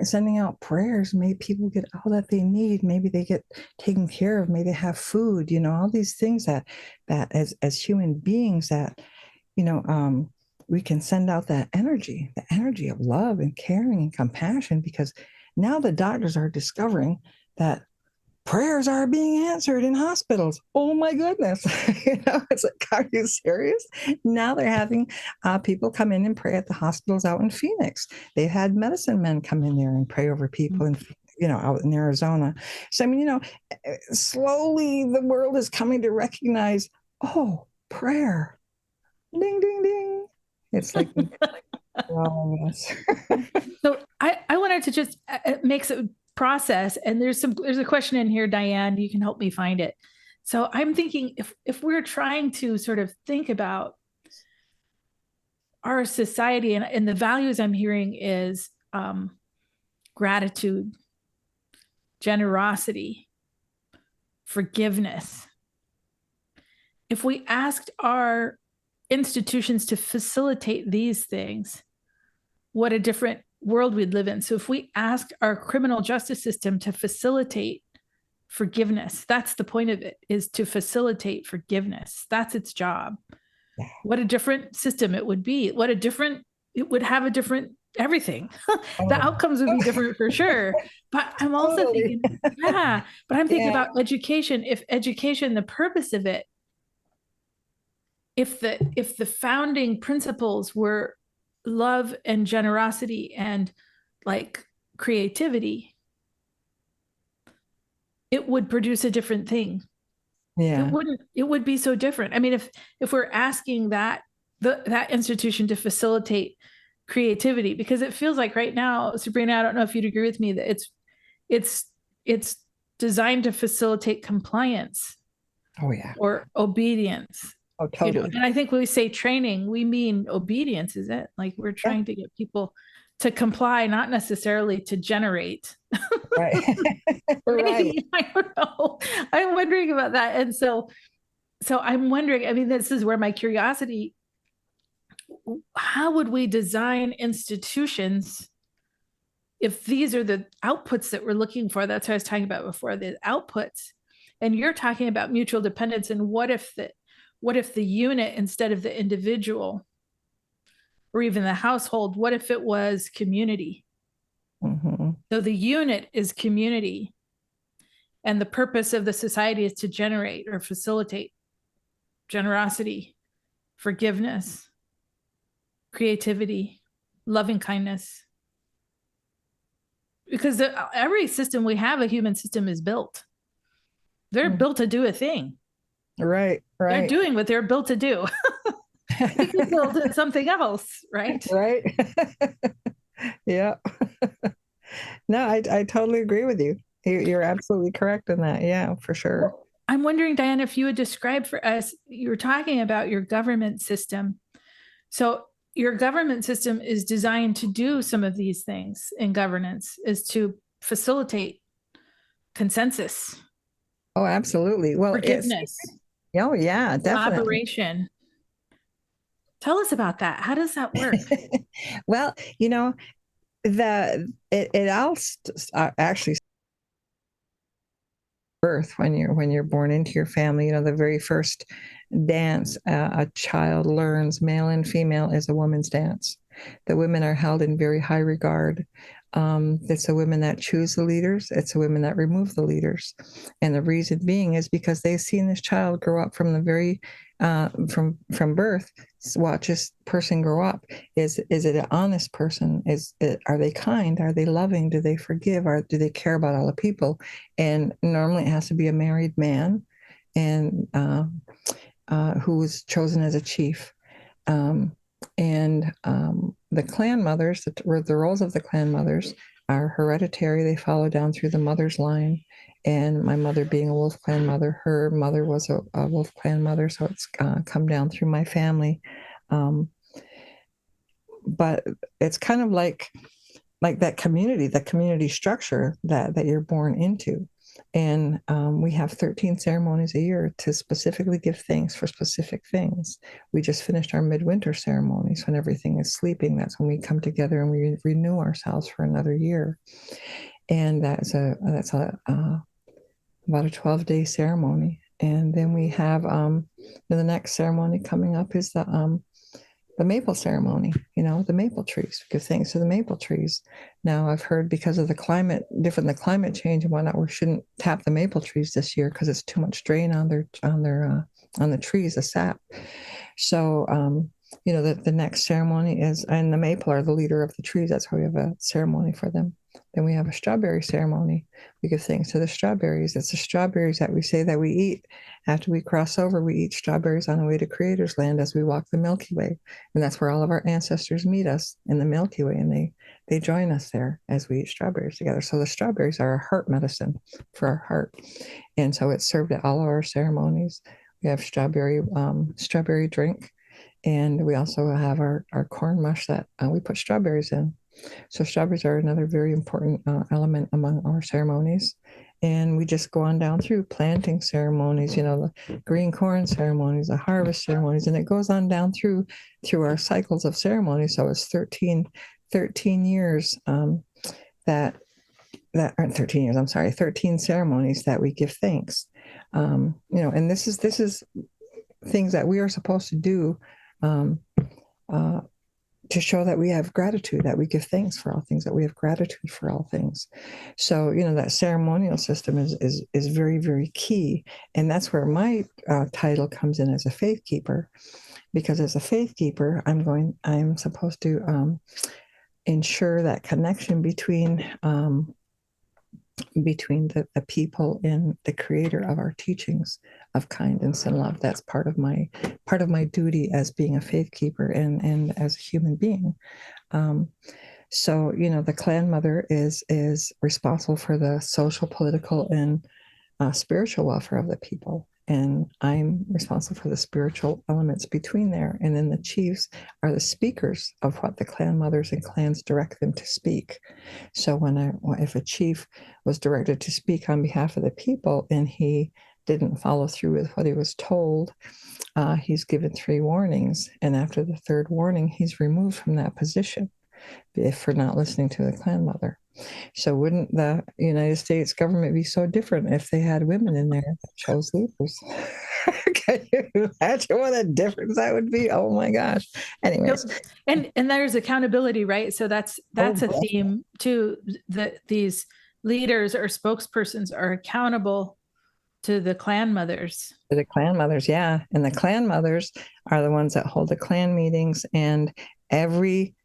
sending out prayers. Maybe people get all that they need. Maybe they get taken care of. Maybe they have food, all these things that as human beings that, we can send out that energy, the energy of love and caring and compassion, because now the doctors are discovering that prayers are being answered in hospitals. Oh my goodness. It's like, are you serious? Now they're having people come in and pray at the hospitals out in Phoenix. They've had medicine men come in there and pray over people out in Arizona. So, slowly the world is coming to recognize, prayer. Ding, ding, ding. It's like, So I wanted to just make a process, and there's a question in here, Diane, you can help me find it. So I'm thinking if we're trying to sort of think about our society, and the values I'm hearing is gratitude, generosity, forgiveness. If we asked our institutions to facilitate these things, what a different world we'd live in. So if we asked our criminal justice system to facilitate forgiveness, that's the point of it, is to facilitate forgiveness. That's its job. What a different system it would be. It would have a different everything. The outcomes would be different for sure. But I'm also thinking, thinking about education. If education, the purpose of it, if the founding principles were love and generosity and like creativity, it would produce a different thing. Yeah. It would be so different. I mean, if we're asking that institution to facilitate creativity, because it feels like right now, Sabrina, I don't know if you'd agree with me, that it's designed to facilitate compliance. Oh, yeah. Or obedience. Oh, totally. And I think when we say training, we mean obedience, is it? Like we're trying to get people to comply, not necessarily to generate. Right. Right. I don't know. I'm wondering about that. And so I'm wondering, I mean, this is where my curiosity, how would we design institutions if these are the outputs that we're looking for? That's what I was talking about before, the outputs. And you're talking about mutual dependence. And what if the unit instead of the individual or even the household, what if it was community? Mm-hmm. So the unit is community. And the purpose of the society is to generate or facilitate generosity, forgiveness, creativity, loving kindness. Because every system we have, a human system, is built. They're built to do a thing. Right. They're doing what they're built to do. We could build something else, right? Right. Yeah. No, I totally agree with you. You're absolutely correct in that. Yeah, for sure. Well, I'm wondering, Diane, if you would describe for us, you were talking about your government system. So your government system is designed to do some of these things in governance, is to facilitate consensus. Oh, absolutely. Well, forgiveness. Oh, yeah, definitely. Collaboration. Tell us about that. How does that work? Well, it all actually birth when you're born into your family. The very first dance a child learns, male and female, is a woman's dance. The women are held in very high regard. It's the women that choose the leaders. It's the women that remove the leaders. And the reason being is because they've seen this child grow up from the very from birth. Watch this person grow up. Is it an honest person? Are they kind? Are they loving? Do they forgive? Do they care about all the people? And normally it has to be a married man, and who was chosen as a chief. The clan mothers, the roles of the clan mothers are hereditary. They follow down through the mother's line. And my mother being a Wolf Clan mother, her mother was a Wolf Clan mother, so it's come down through my family. But it's kind of like that community structure that you're born into. And we have 13 ceremonies a year to specifically give thanks for specific things. We just finished our midwinter ceremonies when everything is sleeping. That's when we come together and we renew ourselves for another year. And that's about a 12-day ceremony. And then we have the next ceremony coming up is the maple ceremony, the maple trees. We give thanks to the maple trees. Now, I've heard because of the climate change and whatnot, we shouldn't tap the maple trees this year because it's too much drain on the trees, the sap. So, the next ceremony is, and the maple are the leader of the trees. That's why we have a ceremony for them. Then we have a strawberry ceremony. We give thanks to the strawberries. It's the strawberries that we say that we eat. After we cross over, we eat strawberries on the way to Creator's Land as we walk the Milky Way. And that's where all of our ancestors meet us, in the Milky Way. And they join us there as we eat strawberries together. So the strawberries are a heart medicine for our heart. And so it's served at all of our ceremonies. We have strawberry drink. And we also have our corn mush that we put strawberries in. So strawberries are another very important element among our ceremonies. And we just go on down through planting ceremonies, the green corn ceremonies, the harvest ceremonies, and it goes on down through our cycles of ceremonies. So it's 13 years that aren't 13 years, I'm sorry, 13 ceremonies that we give thanks. And this is things that we are supposed to do to show that we have gratitude, that we give thanks for all things, that we have gratitude for all things. So, that ceremonial system is very, very key. And that's where my title comes in as a Faithkeeper, because as a Faithkeeper, I'm supposed to ensure that connection between the people and the creator of our teachings of kindness and love. That's part of my duty as being a Faithkeeper and as a human being. So, the clan mother is responsible for the social, political, and spiritual welfare of the people. And I'm responsible for the spiritual elements between there. And then the chiefs are the speakers of what the clan mothers and clans direct them to speak. So if a chief was directed to speak on behalf of the people and he didn't follow through with what he was told, he's given 3 warnings. And after the 3rd warning, he's removed from that position for not listening to the clan mother. So wouldn't the United States government be so different if they had women in there that chose leaders? Can you imagine what a difference that would be? Oh my gosh. Anyways. And there's accountability, right? So that's a theme too, that these leaders or spokespersons are accountable to the clan mothers. To the clan mothers, yeah. And the clan mothers are the ones that hold the clan meetings, and every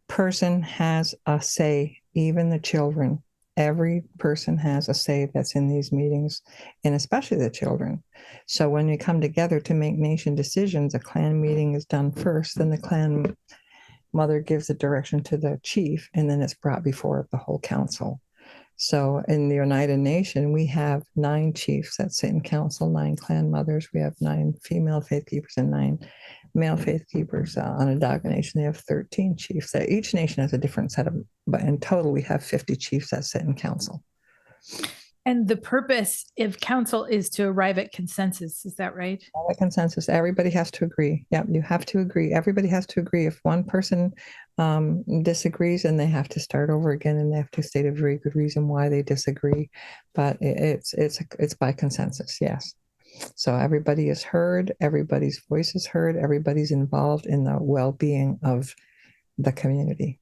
person has a say, even the children. Every person has a say that's in these meetings, and especially the children. So when we come together to make nation decisions, a clan meeting is done first, then the clan mother gives the direction to the chief, and then it's brought before the whole council. So in the Oneida Nation, we have 9 chiefs that sit in council, 9 clan mothers. We have 9 female faith keepers and 9 male faith keepers. Onondaga Nation, they have 13 chiefs. Each nation has a different set of, but in total, we have 50 chiefs that sit in council. And the purpose of council is to arrive at consensus. Is that right? At consensus. Everybody has to agree. Yeah, you have to agree. Everybody has to agree. If one person disagrees, and they have to start over again, and they have to state a very good reason why they disagree. But it's by consensus. Yes. So everybody is heard. Everybody's voice is heard. Everybody's involved in the well-being of the community.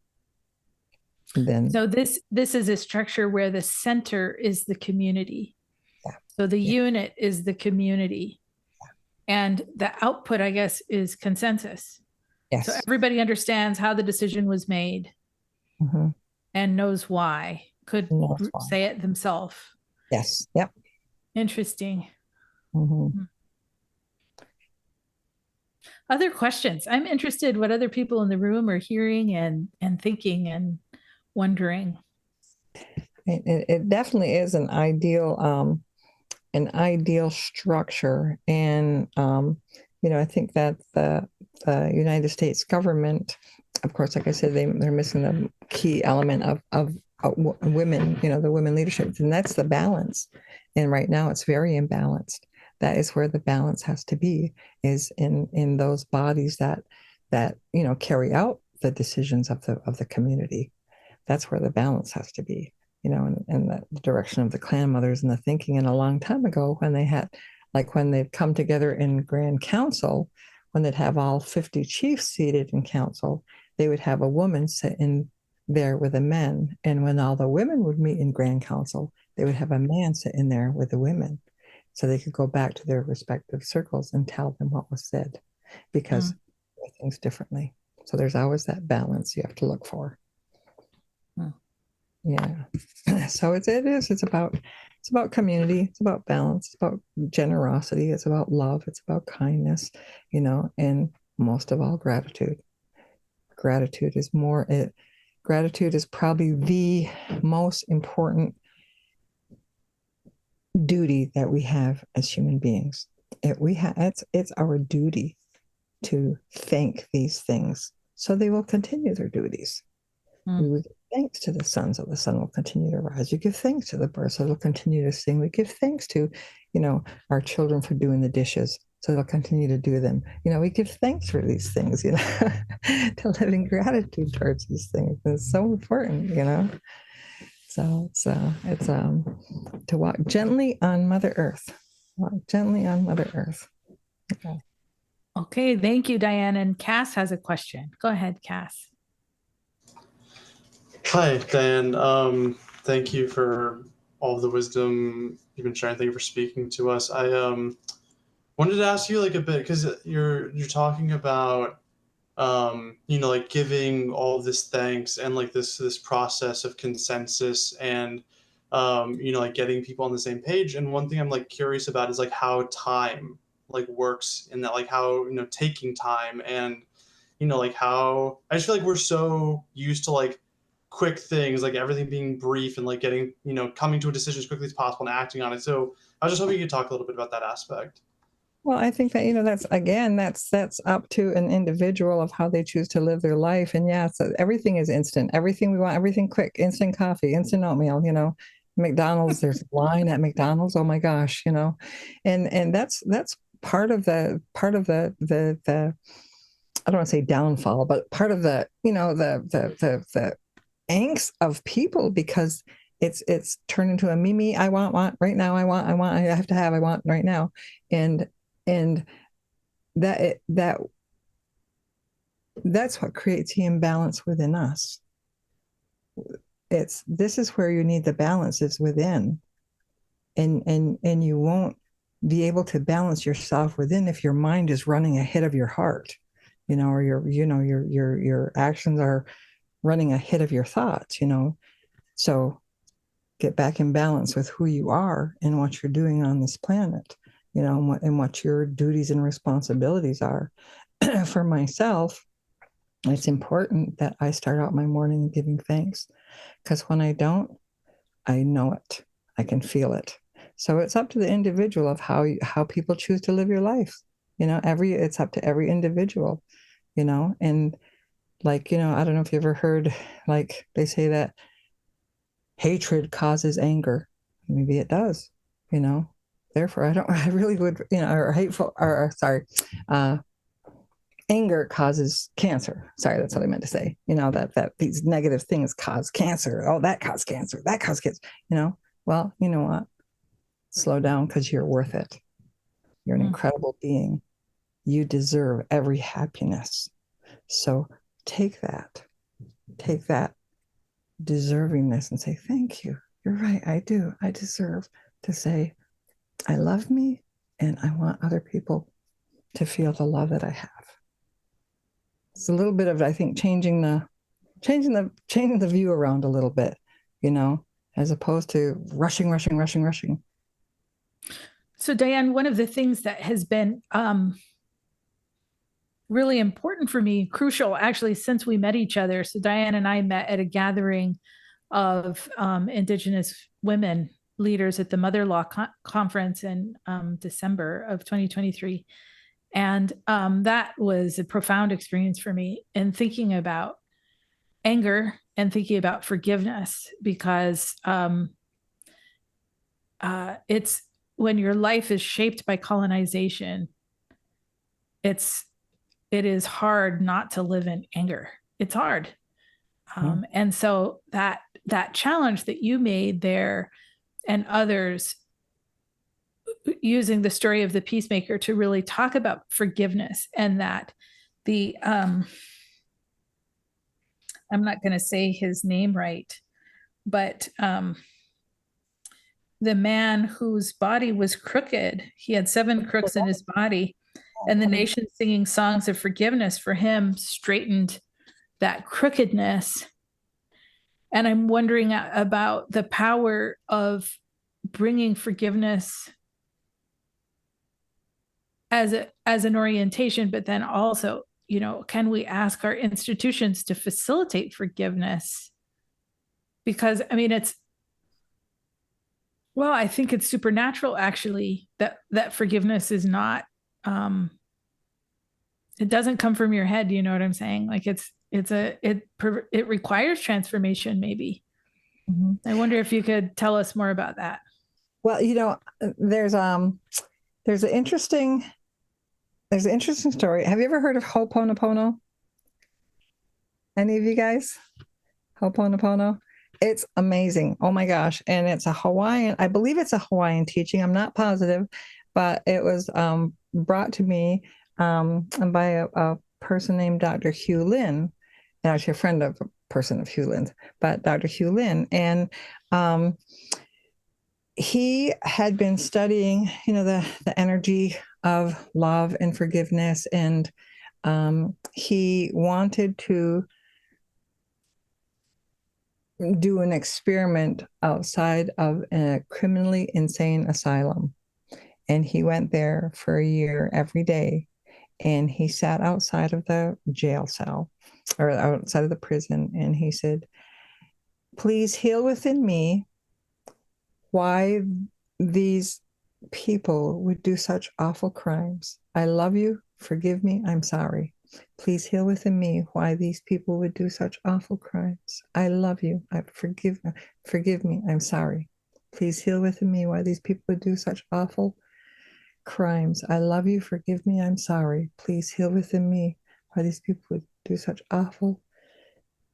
Then, so this is a structure where the center is the community. Yeah. So the unit is the community. Yeah. And the output, I guess, is consensus. Yes. So everybody understands how the decision was made, and knows why, could say it themselves. Yes. Yep. Interesting. Other questions? I'm interested what other people in the room are hearing and thinking and wondering. It definitely is an ideal structure, and I think that the United States government, of course, like I said, they're missing the key element of women, the women leadership, and that's the balance. And right now, it's very imbalanced. That is where the balance has to be, is in those bodies that carry out the decisions of the community. That's where the balance has to be, and the direction of the clan mothers and the thinking. And a long time ago, when they had, like when they'd come together in Grand Council, when they'd have all 50 chiefs seated in council, they would have a woman sit in there with the men. And when all the women would meet in Grand Council, they would have a man sit in there with the women, so they could go back to their respective circles and tell them what was said, because things differently. So there's always that balance you have to look for. Yeah. So it's about community. It's about balance. It's about generosity. It's about love. It's about kindness, and most of all, gratitude. Gratitude is probably the most important duty that we have as human beings. It's our duty to thank these things, so they will continue their duties. We would give thanks to the sun, so the sun will continue to rise. You give thanks to the birds, so they'll continue to sing. We give thanks to, our children for doing the dishes, so they'll continue to do them. We give thanks for these things, to live in gratitude towards these things. It's so important, So it's to walk gently on Mother Earth. Walk gently on Mother Earth. Okay, thank you, Diane. And Cass has a question. Go ahead, Cass. Hi, Diane. Thank you for all of the wisdom you've been sharing. Thank you for speaking to us. I wanted to ask you a bit, because you're talking about giving all this thanks and this process of consensus and getting people on the same page. And one thing I'm curious about is how time works in that, how taking time and how I just feel we're so used to quick things, like everything being brief and like getting, coming to a decision as quickly as possible and acting on it. So I was just hoping you could talk a little bit about that aspect. Well, I think that, that's up to an individual of how they choose to live their life. And yeah, so everything is instant. Everything we want, everything quick, instant coffee, instant oatmeal, McDonald's, there's a line at McDonald's. Oh my gosh, and that's part of the I don't want to say downfall, but part of the, the angst of people, because it's turned into a me, I want right now. I have to have, I want right now. And that's what creates the imbalance within us. This is where you need the balance, is within. And you won't be able to balance yourself within if your mind is running ahead of your heart, or your actions are running ahead of your thoughts, So get back in balance with who you are and what you're doing on this planet, and what your duties and responsibilities are. For myself, it's important that I start out my morning giving thanks, because when I don't, I know it. I can feel it. So it's up to the individual of how people choose to live your life. It's up to every individual, and like, I don't know if you ever heard, like they say that hatred causes anger. Maybe it does, Therefore, I really would, or hateful, or sorry, anger causes cancer. Sorry, that's what I meant to say. That these negative things cause cancer. Oh, that caused cancer. That caused cancer. Well, you know what? Slow down, because you're worth it. You're an incredible being. You deserve every happiness. So take that deservingness and say, thank you. You're right. I do. I deserve to say, I love me, and I want other people to feel the love that I have. It's a little bit of, I think, changing the view around a little bit, as opposed to rushing. So Diane, one of the things that has been really important for me, crucial actually, since we met each other. So Diane and I met at a gathering of Indigenous women leaders at the Mother Law Conference in December of 2023. And that was a profound experience for me in thinking about anger and thinking about forgiveness, because it's when your life is shaped by colonization, it is hard not to live in anger. It's hard. And so that challenge that you made there, and others using the story of the peacemaker to really talk about forgiveness, and that I'm not going to say his name right, but the man whose body was crooked, he had 7 crooks in his body, and the nation singing songs of forgiveness for him straightened that crookedness. And I'm wondering about the power of bringing forgiveness as an orientation, but then also, can we ask our institutions to facilitate forgiveness? Because I think it's supernatural, actually, that forgiveness is not, it doesn't come from your head. You know what I'm saying? Like it requires transformation, maybe. Mm-hmm. I wonder if you could tell us more about that. Well, there's an interesting story. Have you ever heard of Ho'oponopono? Any of you guys? Ho'oponopono? It's amazing. Oh my gosh. And it's I believe it's a Hawaiian teaching. I'm not positive, but it was brought to me by a person named Dr. Hugh Lin, actually a friend of a person of Hugh Lin's, but Dr. Hugh Lin. And he had been studying, the energy of love and forgiveness. And he wanted to do an experiment outside of a criminally insane asylum. And he went there for a year every day. And he sat outside of the jail cell, or outside of the prison. And he said, please heal within me why these people would do such awful crimes. I love you. Forgive me. I'm sorry. Please heal within me why these people would do such awful crimes. I love you. Forgive me. I'm sorry. Please heal within me why these people would do such awful crimes. I love you. Forgive me. I'm sorry. Please heal within me why these people would do such awful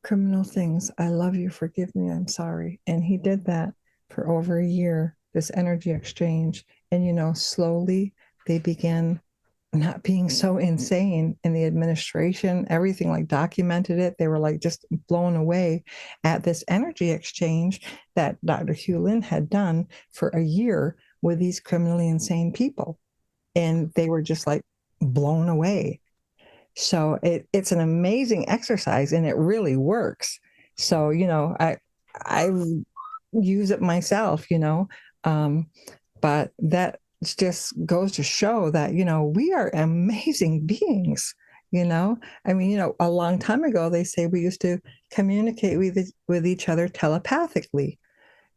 criminal things. I love you. Forgive me. I'm sorry. And he did that for over a year, this energy exchange. And, slowly they began not being so insane in the administration. Everything like documented it. They were like just blown away at this energy exchange that Dr. Hugh Lin had done for a year with these criminally insane people. And they were just like blown away. So it's an amazing exercise, and it really works. So, I use it myself, but that just goes to show that, we are amazing beings, I mean, a long time ago, they say we used to communicate with each other telepathically.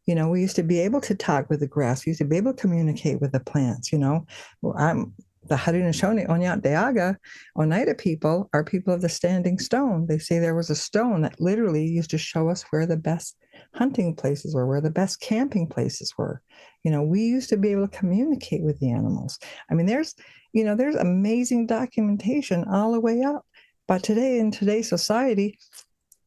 We used to be able to talk with the grass. We used to be able to communicate with the plants, I'm the Haudenosaunee, Onondaga, Oneida people are people of the standing stone. They say there was a stone that literally used to show us where the best hunting places were, where the best camping places were. We used to be able to communicate with the animals. I mean, there's amazing documentation all the way up. But today, in today's society,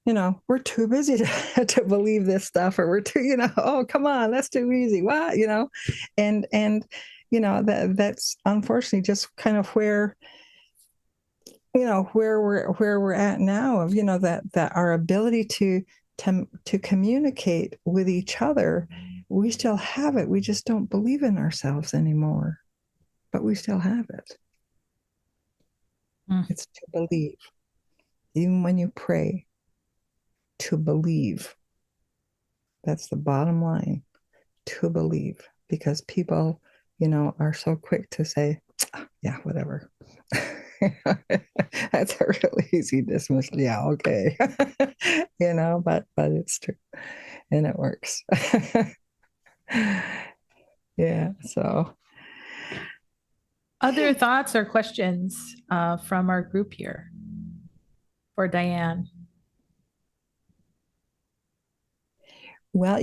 we're too busy to believe this stuff, or we're too, oh, come on, that's too easy. What, and that's unfortunately just kind of where we're at now, of that our ability to communicate with each other, we still have it. We just don't believe in ourselves anymore, but we still have it. It's to believe, even when you pray, to believe. That's the bottom line, to believe, because people are so quick to say, yeah, whatever. That's a really easy dismissal. Yeah, okay. But it's true, and it works. Yeah. So, other thoughts or questions from our group here for Diane? Well,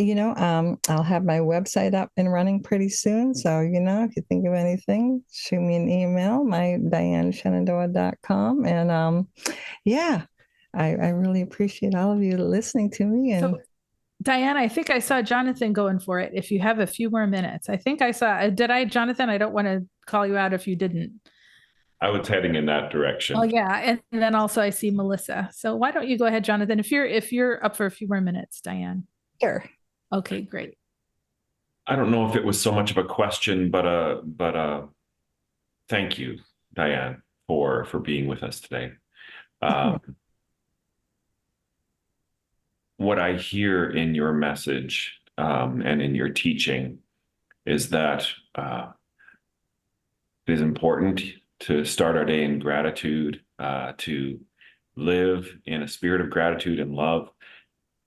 I'll have my website up and running pretty soon. So, if you think of anything, shoot me an email, my DianeShenandoah.com. And yeah, I really appreciate all of you listening to me. And so, Diane, I think I saw Jonathan going for it. If you have a few more minutes, I think I saw, Jonathan? I don't want to call you out if you didn't. I was heading in that direction. Oh yeah. And then also I see Melissa. So why don't you go ahead, Jonathan, if you're up for a few more minutes, Diane. Sure. Okay, great. I don't know if it was so much of a question, but thank you, Diane, for being with us today. What I hear in your message and in your teaching is that it is important to start our day in gratitude, to live in a spirit of gratitude and love,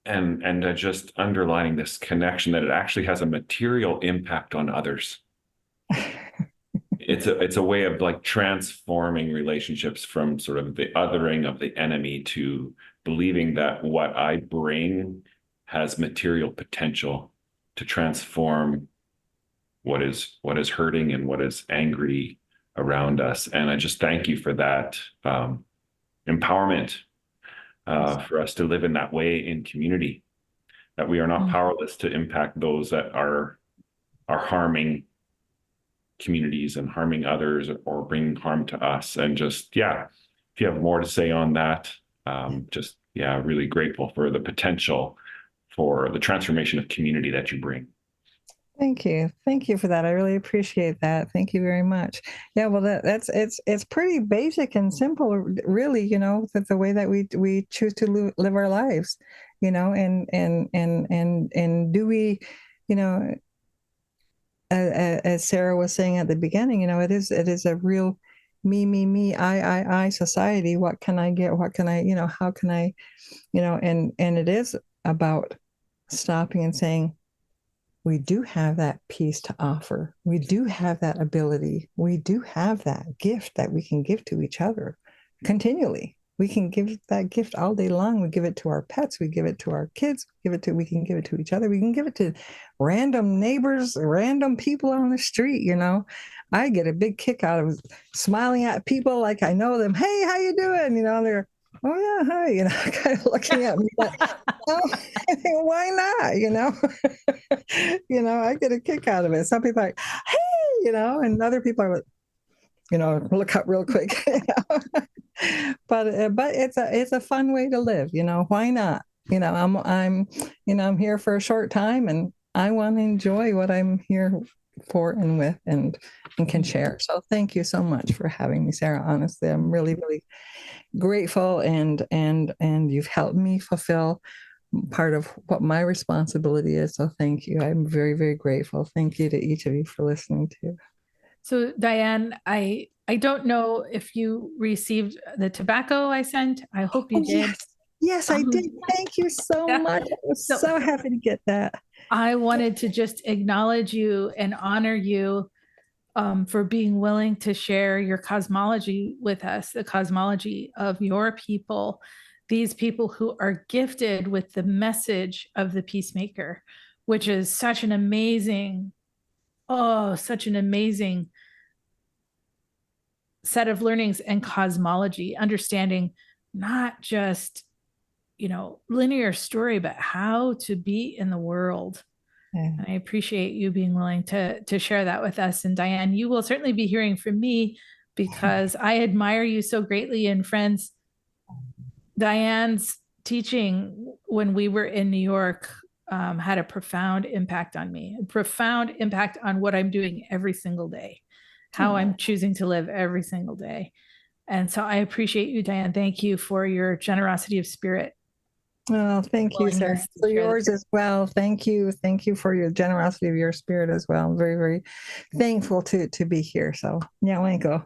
and just underlining this connection that it actually has a material impact on others. It's a way of like transforming relationships from sort of the othering of the enemy to believing that what I bring has material potential to transform what is hurting and what is angry around us. And I just thank you for that empowerment for us to live in that way in community, that we are not powerless to impact those that are harming communities and harming others or bringing harm to us. And just, yeah, if you have more to say on that, really grateful for the potential for the transformation of community that you bring. Thank you. Thank you for that. I really appreciate that. Thank you very much. Yeah, well, it's pretty basic and simple, really, that the way that we choose to live our lives, and do we, as Sarah was saying at the beginning, it is a real me, I society. What can I get? What can I, how can I, and it is about stopping and saying, we do have that peace to offer. We do have that ability. We do have that gift that we can give to each other continually. We can give that gift all day long. We give it to our pets. We give it to our kids. We can give it to each other. We can give it to random neighbors, random people on the street. You know, I get a big kick out of smiling at people like I know them. Hey, how you doing? You know, they're, oh yeah, hi. You know, kind of looking at me like, oh, why not? You know, you know, I get a kick out of it. Some people are like, hey, you know, and other people are like, you know, look up real quick. You know? but it's a fun way to live. You know, why not? You know, I'm you know, I'm here for a short time, and I want to enjoy what I'm here for and with, and can share. So thank you so much for having me, Sarah. Honestly, I'm really, really grateful, and you've helped me fulfill part of what my responsibility is. So thank you. I'm very, very grateful. Thank you to each of you for listening to. So Diane, I don't know if you received the tobacco I sent. I hope you did. Yes, I did. Thank you so much. I was so happy to get that. I wanted to just acknowledge you and honor you for being willing to share your cosmology with us, the cosmology of your people, these people who are gifted with the message of the peacemaker, which is such an amazing, such an amazing set of learnings and cosmology, understanding not just, you know, linear story, but how to be in the world. Yeah. And I appreciate you being willing to share that with us. And Diane, you will certainly be hearing from me because I admire you so greatly. And friends, Diane's teaching when we were in New York had a profound impact on me, a profound impact on what I'm doing every single day, how I'm choosing to live every single day. And so I appreciate you, Diane. Thank you for your generosity of spirit. Oh, thank you, Sarah, for yours as well. Thank you. Thank you for your generosity of your spirit as well. I'm very, very thankful to be here. So, yeah, Wanko.